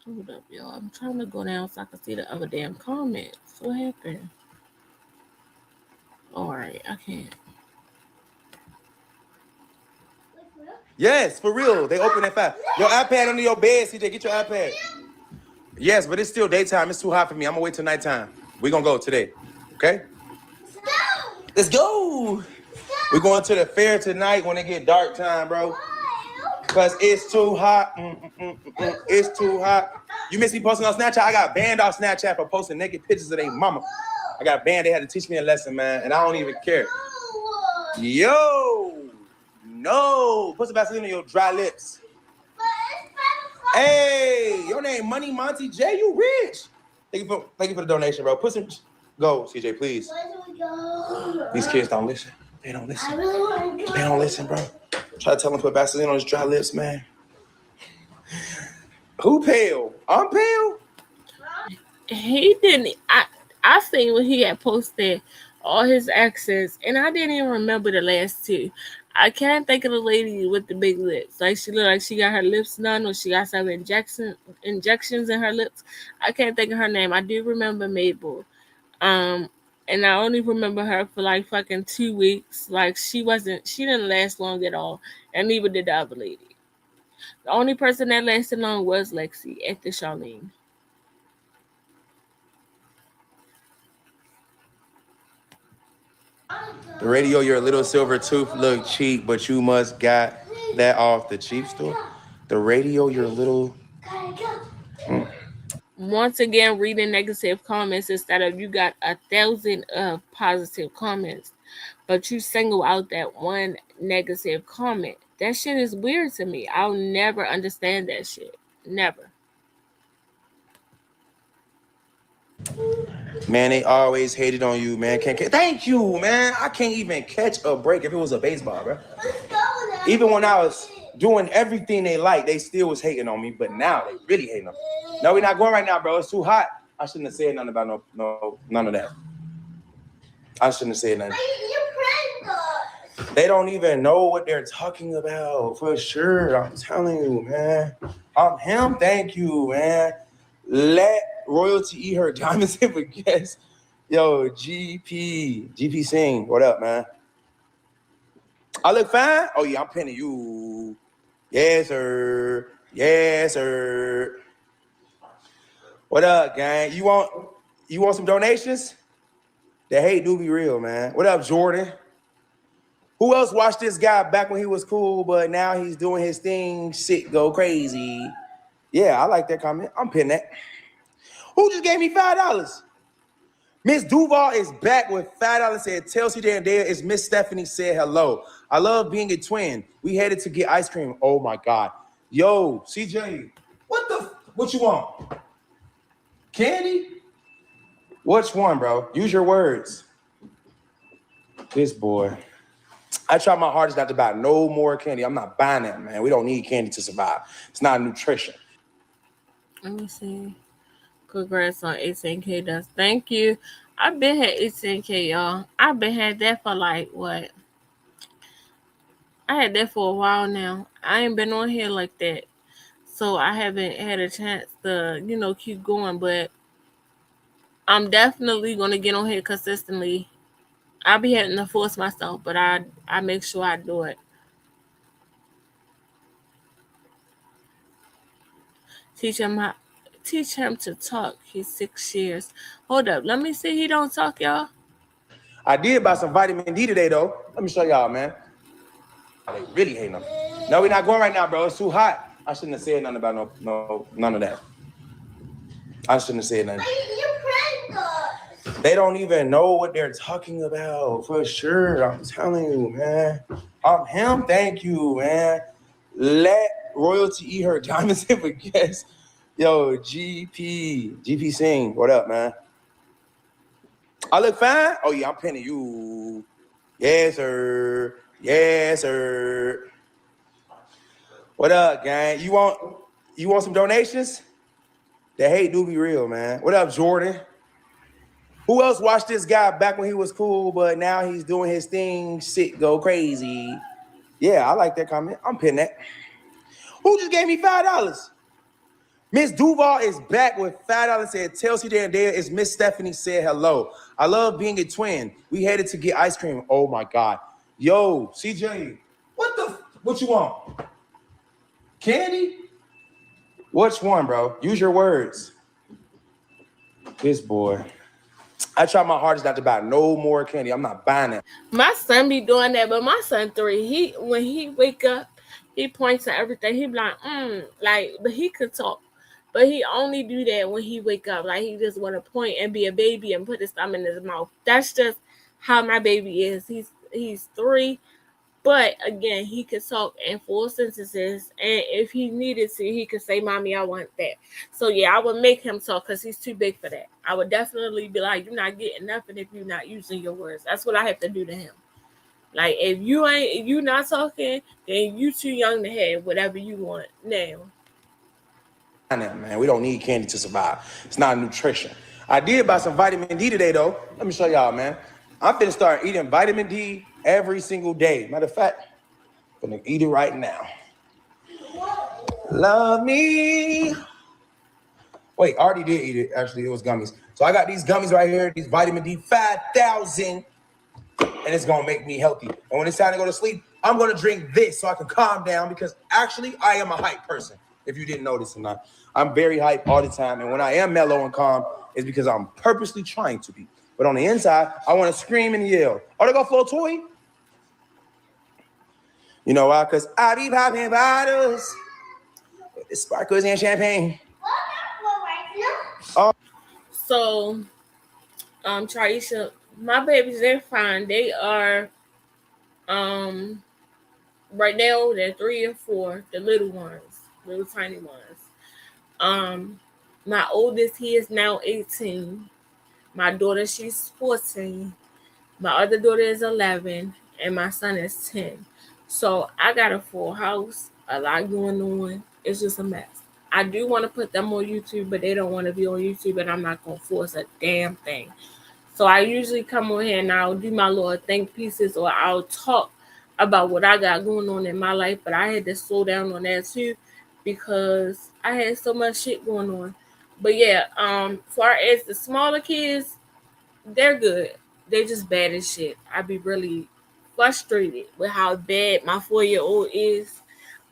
Hold up, y'all. I'm trying to go down so I can see the other damn comments. What happened? All right, I can't. Yes, for real. They open at 5. Your iPad under your bed, CJ. Get your iPad. Yes, but it's still daytime. It's too hot for me. I'm going to wait till nighttime. We're going to go today. Okay? Let's go. We're going to the fair tonight when it get dark time, bro. Because it's too hot. It's too hot. You miss me posting on Snapchat? I got banned off Snapchat for posting naked pictures of their mama. I got banned. They had to teach me a lesson, man. And I don't even care. Yo. No. Put some Vaseline on your dry lips. Hey, your name Money Monty J. You rich. Thank you for the donation, bro. Put some. Go, CJ, please. These kids don't listen. They don't listen. They don't listen, bro. Try to tell them to put Vaseline on his dry lips, man. Who pale? I'm pale. He didn't. I seen when he had posted all his exes, and I didn't even remember the last two. I can't think of the lady with the big lips. Like she looked like she got her lips done, or she got some injections in her lips. I can't think of her name. I do remember Mabel, and I only remember her for like fucking 2 weeks. Like she didn't last long at all, and neither did the other lady. The only person that lasted long was Lexi after Charlene. The radio, your little silver tooth look cheap, but you must got that off the cheap store. The radio, your little. Once again, reading negative comments instead of you got 1,000 of positive comments, but you single out that one negative comment. That shit is weird to me. I'll never understand that shit. Never. Man, they always hated on you, man. Thank you, man. I can't even catch a break if it was a baseball, bro. Even when I was doing everything they like, they still was hating on me. But now they really hating on me. No, we're not going right now, bro. It's too hot. I shouldn't have said nothing about none of that. I shouldn't have said nothing. They don't even know what they're talking about, for sure. I'm telling you, man. I'm him. Thank you, man. Let royalty eat her diamonds if a guess. Yo, GP Sing. What up, man? I look fine? Oh, yeah, I'm pinning you. Yes, sir. Yes, sir. What up, gang? You want some donations? The hate do be real, man. What up, Jordan? Who else watched this guy back when he was cool, but now he's doing his thing, shit go crazy? Yeah, I like that comment. I'm pinning that. Who just gave me $5? Miss Duval is back with $5. Said, tell CJ and Dale, it's Miss Stephanie said hello. I love being a twin. We headed to get ice cream. Oh my God. Yo, CJ, what you want? Candy? Which one, bro? Use your words. This boy. I try my hardest not to buy no more candy. I'm not buying that, man. We don't need candy to survive. It's not nutrition. Let me see. Congrats on 18K dust. Thank you. I've been had 18K, y'all. I've been had that for like what? I had that for a while now. I ain't been on here like that. So I haven't had a chance to, keep going. But I'm definitely gonna get on here consistently. I'll be having to force myself, but I make sure I do it. Teach teach him to talk. He's 6 years. Hold up. Let me see. He don't talk, y'all. I did buy some vitamin D today, though. Let me show y'all, man. They really hate them. No, we're not going right now, bro. It's too hot. I shouldn't have said nothing about none of that. I shouldn't have said nothing. They don't even know what they're talking about, for sure. I'm telling you, man. I'm him. Thank you, man. Let royalty eat her diamonds if a guess. Yo, GP Sing. What up, man? I look fine? Oh, yeah, I'm pinning you. Yes, sir. Yes, sir. What up, gang? You want some donations? The hate do be real, man. What up, Jordan? Who else watched this guy back when he was cool, but now he's doing his thing, shit go crazy? Yeah, I like that comment. I'm pinning that. Who just gave me $5? Miss Duval is back with $5. Said, tell CJ and Dale it's Miss Stephanie said hello. I love being a twin. We headed to get ice cream. Oh my God. Yo, CJ, what you want? Candy? Which one, bro? Use your words. This boy. I try my hardest not to buy no more candy. I'm not buying it. My son be doing that, but my son 3, when he wake up, he points at everything. He be like, but he could talk. But he only do that when he wake up. Like, he just want to point and be a baby and put his thumb in his mouth. That's just how my baby is. He's 3. But again, he could talk in full sentences, and if he needed to, he could say, "Mommy, I want that." So yeah, I would make him talk because he's too big for that. I would definitely be like, "You're not getting nothing if you're not using your words." That's what I have to do to him. Like, if you not talking, then you too young to have whatever you want now. Man, we don't need candy to survive. It's not nutrition. I did buy some vitamin D today, though. Let me show y'all, man. I'm finna start eating vitamin D every single day. Matter of fact, I'm gonna eat it right now. Love me. Wait, I already did eat it. Actually, it was gummies. So I got these gummies right here, these vitamin D 5,000, and it's gonna make me healthy. And when it's time to go to sleep, I'm gonna drink this so I can calm down, because actually I am a hype person. If you didn't notice or not, I'm very hype all the time. And when I am mellow and calm, it's because I'm purposely trying to be. But on the inside, I want to scream and yell. Oh, they go flow toy? You know why? Because I be popping bottles with sparkles and champagne. So, Traisha, my babies, they're fine. They are, right now, they're 3 and 4, the little ones, little tiny ones. My oldest, he is now 18. My daughter, she's 14. My other daughter is 11, and my son is 10. So I got a full house, a lot going on. It's just a mess. I do want to put them on YouTube, but they don't want to be on YouTube, and I'm not going to force a damn thing. So I usually come on here and I'll do my little think pieces, or I'll talk about what I got going on in my life. But I had to slow down on that too, because I had so much shit going on. But yeah, far as the smaller kids, they're good. They're just bad as shit. I be really frustrated with how bad my 4-year-old is.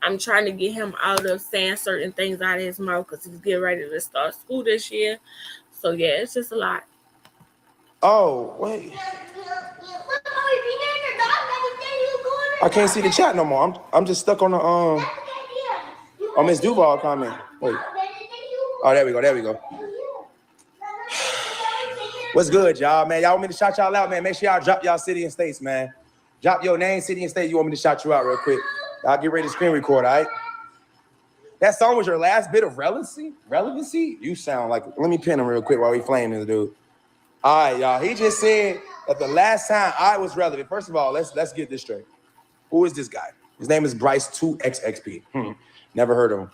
I'm trying to get him out of saying certain things out of his mouth because he's getting ready to start school this year. So yeah, it's just a lot. Oh, wait. I can't see the chat no more. I'm just stuck on the on Miss Duval comment. Wait. Oh, there we go. What's good, y'all, man? Y'all want me to shout y'all out, man? Make sure y'all drop y'all city and states, man. Drop your name, city, and state. You want me to shout you out real quick? I'll get ready to screen record, all right? That song was your last bit of relevancy? You sound like, let me pin him real quick while we flame this dude. All right, y'all. He just said that the last time I was relevant. First of all, let's get this straight. Who is this guy? His name is Bryce 2XXP. Never heard of him.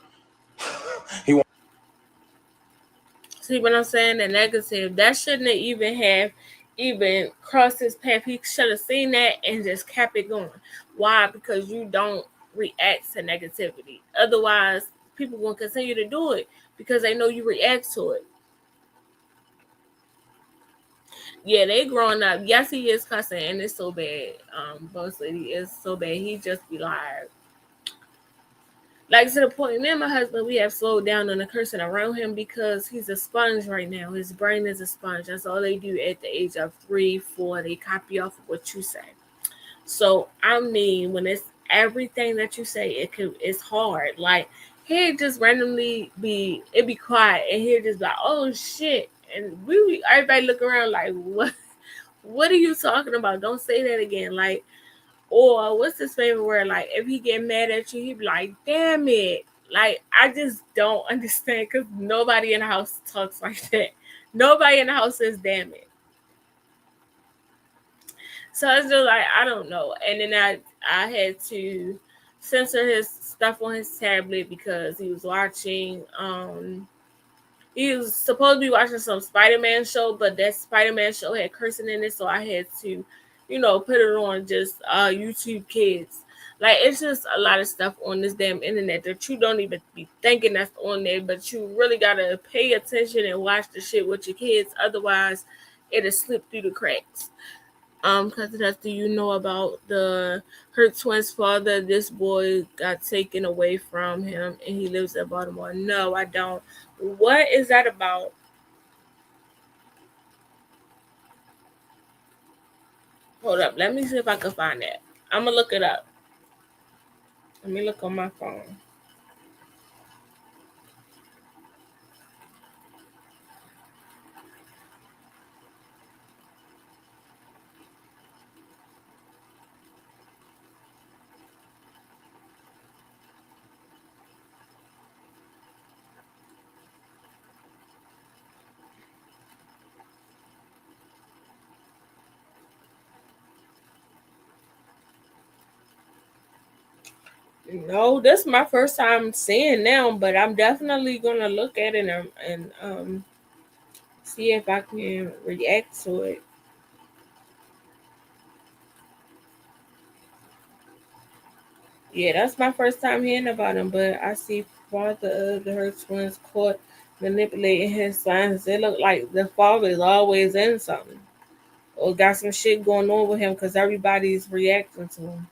See what I'm saying? The negative. That shouldn't have even crossed his path. He should have seen that and just kept it going. Why? Because you don't react to negativity. Otherwise, people won't continue to do it because they know you react to it. Yeah, they growing up. Yes, he is cussing, and it's so bad. Boss lady is so bad. He just be like, Like, to the point, me and my husband, we have slowed down on the cursing around him because he's a sponge right now. His brain is a sponge. That's all they do at the age of 3, 4. They copy off of what you say. So, I mean, when it's everything that you say, it's hard. Like, he'd just randomly be quiet, and he'd just be like, oh shit. And everybody look around like, what are you talking about? Don't say that again. Like, or what's his favorite word? Like, if he get mad at you, he'd be like, damn it. Like, I just don't understand, because nobody in the house talks like that. Nobody in the house says damn it. So it's just like, I don't know. And then I had to censor his stuff on his tablet because he was watching, he was supposed to be watching some Spider-Man show, but that Spider-Man show had cursing in it, so I had to, put it on just YouTube Kids. Like, it's just a lot of stuff on this damn internet that you don't even be thinking that's on there, but you really gotta pay attention and watch the shit with your kids, otherwise it'll slip through the cracks. Because do you know about her twins' father? This boy got taken away from him, and he lives in Baltimore. No, I don't. What is that about? Hold up. Let me see if I can find that. I'm going to look it up. Let me look on my phone. No, this is my first time seeing them, but I'm definitely gonna look at it and see if I can react to it. Yeah, that's my first time hearing about him, but I see father of the Hurt twins caught manipulating his sons. It look like the father is always in something or got some shit going on with him because everybody's reacting to him.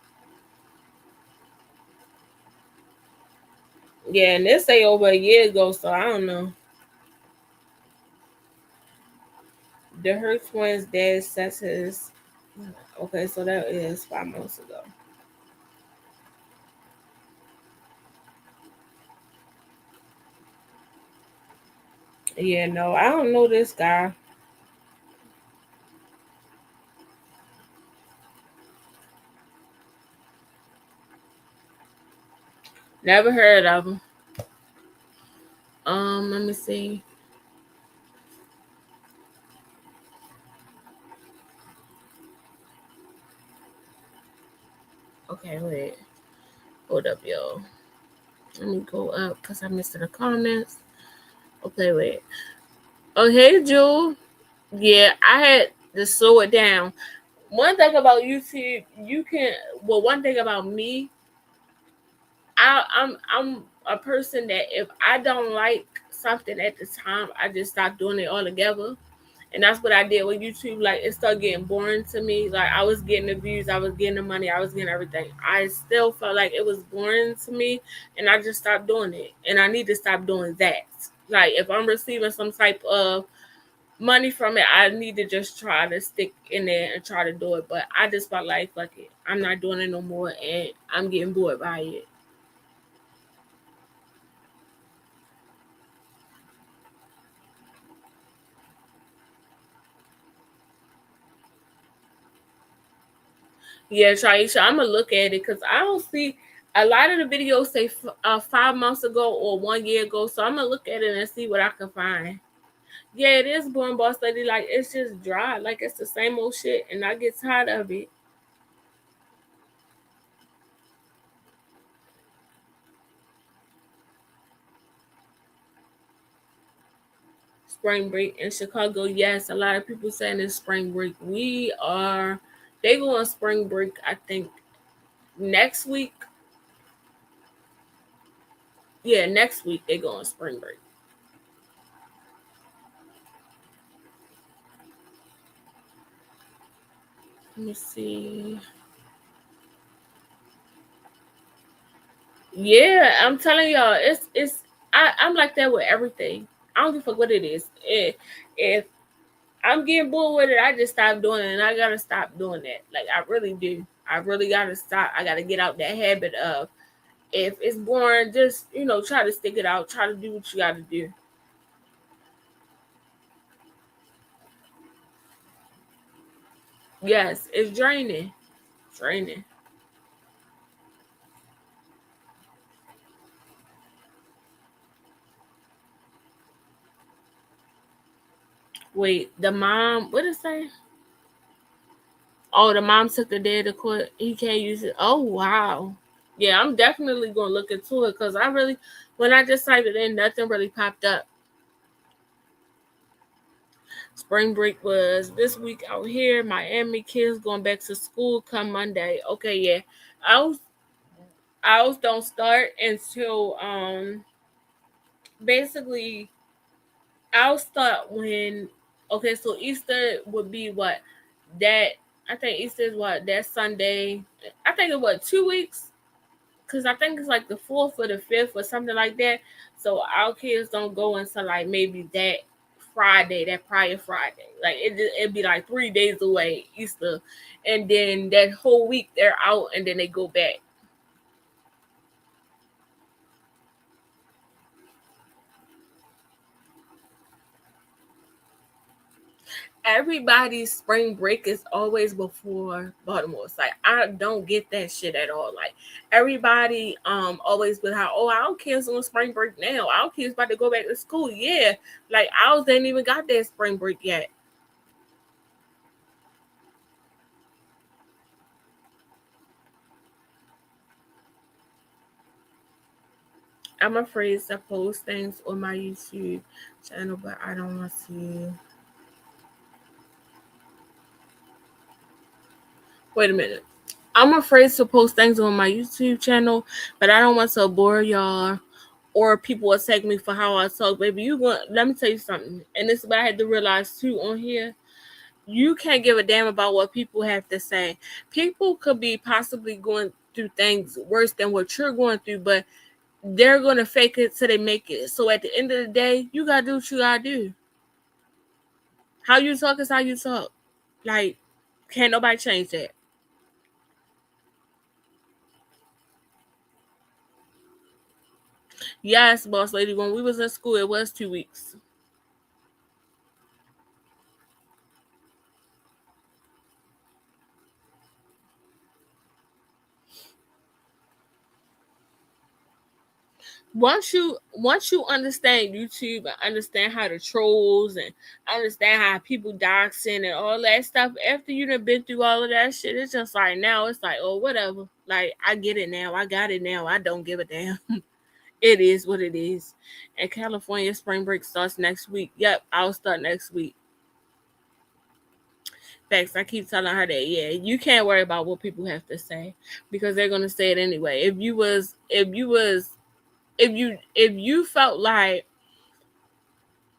Yeah, and this say over a year ago, so I don't know. The Hurt twins' dad sets his. Okay, so that is 5 months ago. Yeah, no, I don't know this guy. Never heard of him. Let me see. Okay, wait. Hold up, yo. Let me go up because I missed the comments. Okay, wait. Oh, hey, Jewel. Yeah, I had to slow it down. One thing about YouTube, one thing about me, I'm a person that if I don't like something at the time, I just stop doing it altogether. And that's what I did with YouTube. Like, it started getting boring to me. Like, I was getting the views, I was getting the money, I was getting everything. I still felt like it was boring to me, and I just stopped doing it. And I need to stop doing that. Like, if I'm receiving some type of money from it, I need to just try to stick in there and try to do it. But I just felt like, fuck it, I'm not doing it no more, and I'm getting bored by it. Yeah, Traisha, I'm gonna look at it because I don't see a lot of the videos say 5 months ago or 1 year ago. So I'm gonna look at it and see what I can find. Yeah, it is boring, boss lady. Like, it's just dry. Like, it's the same old shit, and I get tired of it. Spring break in Chicago. Yes, a lot of people saying it's spring break. They go on spring break, I think, next week. Yeah, next week they go on spring break. Let me see. Yeah, I'm telling y'all, I'm like that with everything. I don't give a fuck what it is. If I'm getting bored with it, I just stop doing it, and I gotta stop doing that. Like I really do. I really gotta stop. I gotta get out that habit of if it's boring, just try to stick it out. Try to do what you gotta do. Yes, it's draining. Draining. Wait, the mom. What did it say? Oh, the mom took the day to court. He can't use it. Oh wow. Yeah, I'm definitely gonna look into it because when I just typed it in, nothing really popped up. Spring break was this week out here. Miami kids going back to school come Monday. Okay, yeah. Owls owls don't start until basically I'll start when okay, so Easter would be what that I think Easter is what that Sunday. I think it was 2 weeks because I think it's like the 4th or the 5th or something like that. So our kids don't go until like maybe that Friday, that prior Friday. Like it'd be like 3 days away Easter, and then that whole week they're out, and then they go back. Everybody's spring break is always before Baltimore. It's like I don't get that shit at all. Like everybody always been how our kids on spring break now. Our kids about to go back to school. Yeah. Like ours ain't even got that spring break yet. I'm afraid to post things on my YouTube channel, but I don't want to. Wait a minute. I'm afraid to post things on my YouTube channel, but I don't want to bore y'all or people will take me for how I talk. Baby, let me tell you something. And this is what I had to realize too on here. You can't give a damn about what people have to say. People could be possibly going through things worse than what you're going through, but they're going to fake it till they make it. So at the end of the day, you got to do what you got to do. How you talk is how you talk. Like, can't nobody change that. Yes, boss lady, when we was in school, it was 2 weeks. Once you understand YouTube and understand how the trolls and understand how people doxing and all that stuff, after you done been through all of that shit, it's just like now it's like, oh whatever. Like I get it now. I got it now. I don't give a damn. It is what it is. And California spring break starts next week. Yep, I'll start next week. Facts. I keep telling her that, yeah, you can't worry about what people have to say because they're gonna say it anyway. If you felt like,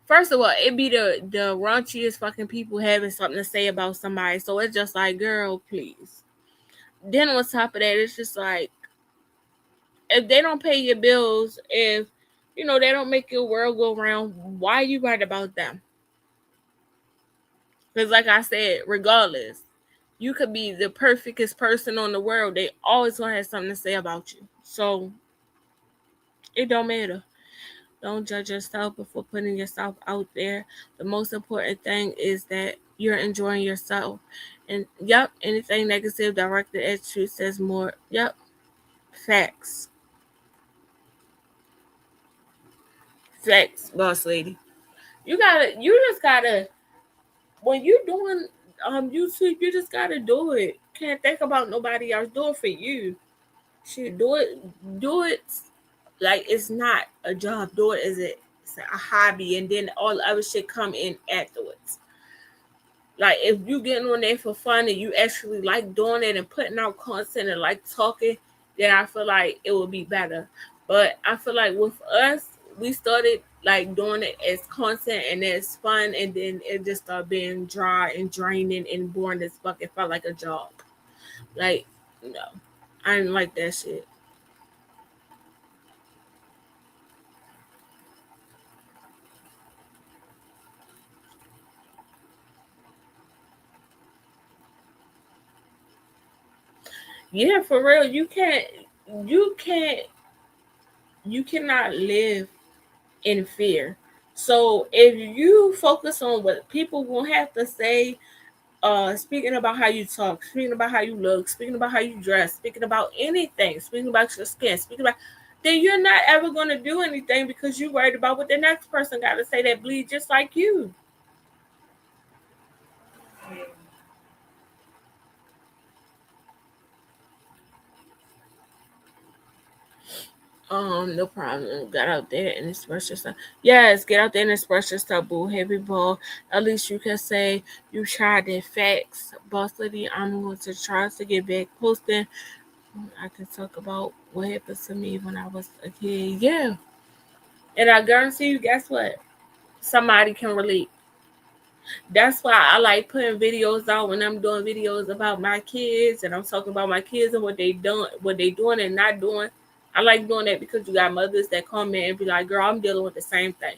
first of all, it be the raunchiest fucking people having something to say about somebody. So it's just like, girl, please. Then on top of that, it's just like, if they don't pay your bills, if they don't make your world go round, why you write about them? Because like I said, regardless, you could be the perfectest person on the world. They always gonna have something to say about you. So it don't matter. Don't judge yourself before putting yourself out there. The most important thing is that you're enjoying yourself. And yep, anything negative directed at you says more. Yep, facts. Facts, boss lady. You just gotta when you doing YouTube, you just gotta do it. Can't think about nobody else. Do it for you. Shit, do it like it's not a job. Do it as it's a hobby, and then all the other shit come in afterwards. Like if you getting on there for fun and you actually like doing it and putting out content and like talking, then I feel like it would be better. But I feel like with us, we started like doing it as content and as fun, and then it just started being dry and draining and boring as fuck. It felt like a job. Like, no, I didn't like that shit. Yeah, for real. You cannot live in fear. So if you focus on what people will have to say, speaking about how you talk, speaking about how you look, speaking about how you dress, speaking about anything, speaking about your skin, speaking about, then you're not ever going to do anything because you're worried about what the next person got to say that bleed just like you. No problem. Got out there and express yourself. Yes, get out there and express yourself, boo. Heavy ball. At least you can say you tried the facts. Boss lady, I'm going to try to get back posting. I can talk about what happened to me when I was a kid. Yeah. And I guarantee you, guess what? Somebody can relate. That's why I like putting videos out when I'm doing videos about my kids and I'm talking about my kids and what they doing and not doing. I like doing that because you got mothers that come in and be like, girl, I'm dealing with the same thing.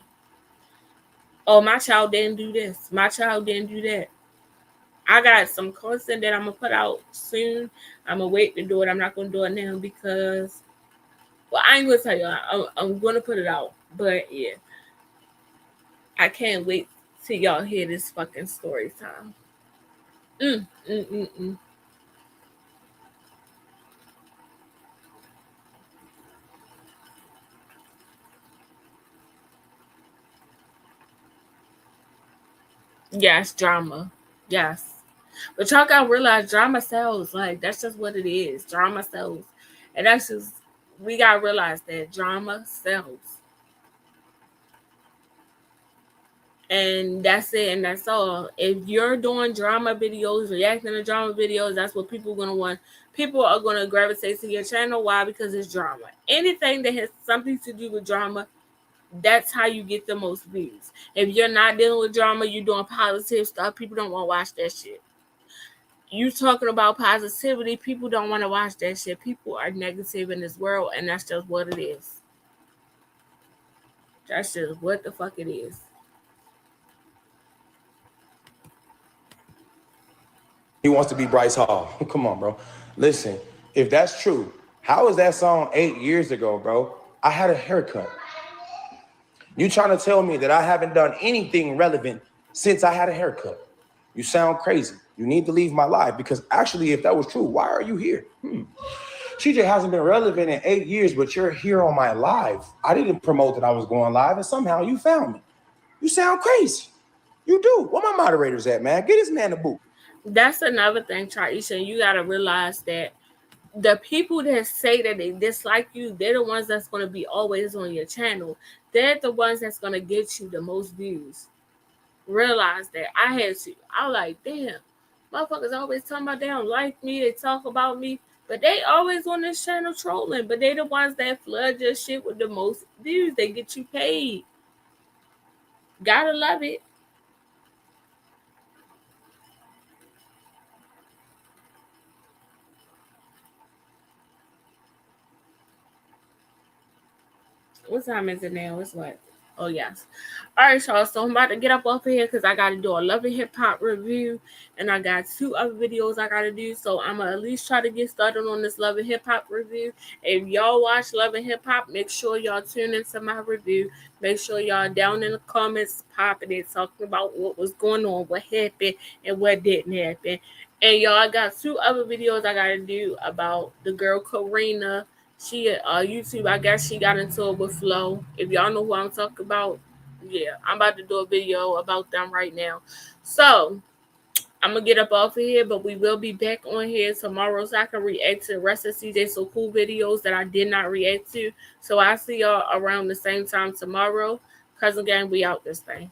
Oh, my child didn't do this. My child didn't do that. I got some content that I'm going to put out soon. I'm going to wait to do it. I'm not going to do it now because, well, I ain't going to tell you. I'm going to put it out. But, yeah. I can't wait till y'all hear this fucking story time. Mm, mm, mm, mm. Yes, drama. Yes. But y'all gotta realize drama sells. Like, that's just what it is. Drama sells. And that's just, we gotta realize that drama sells. And that's it, and that's all. If you're doing drama videos, reacting to drama videos, that's what people are gonna want. People are gonna gravitate to your channel. Why? Because it's drama. Anything that has something to do with drama, that's how you get the most views. If you're not dealing with drama, you're doing positive stuff, people don't want to watch that shit. You talking about positivity, people don't want to watch that shit. People are negative in this world, and that's just what it is. That's just what the fuck it is. He wants to be Bryce Hall. Come on, bro. Listen, if that's true, how is that song 8 years ago, bro? I had a haircut. You trying to tell me that I haven't done anything relevant since I had a haircut? You sound crazy. You need to leave my life because actually, if that was true, why are you here? CJ hasn't been relevant in 8 years, but you're here on my live. I didn't promote that I was going live, and somehow you found me. You sound crazy. You do. Where my moderators at, man? Get this man a boot. That's another thing, Traisha. You got to realize that the people that say that they dislike you, they're the ones that's going to be always on your channel. They're the ones that's going to get you the most views. Realize that. I was like, damn, motherfuckers always talking about they don't like me, they talk about me, but they always on this channel trolling, but they the ones that flood your shit with the most views. They get you paid. Gotta love it. What time is it now? It's what? Oh, yes. All right, y'all. So I'm about to get up off of here because I got to do a Love and Hip Hop review. And I got 2 other videos I got to do. So I'm going to at least try to get started on this Love and Hip Hop review. If y'all watch Love and Hip Hop, make sure y'all tune into my review. Make sure y'all down in the comments popping it, talking about what was going on, what happened, and what didn't happen. And y'all, I got 2 other videos I got to do about the girl Karina. She YouTube, I guess she got into it with Flo. If y'all know who I'm talking about, yeah, I'm about to do a video about them right now. So I'm gonna get up off of here, but we will be back on here tomorrow so I can react to the rest of CJ So Cool videos that I did not react to. So I'll see y'all around the same time tomorrow. Cousin Gang, we out this thing.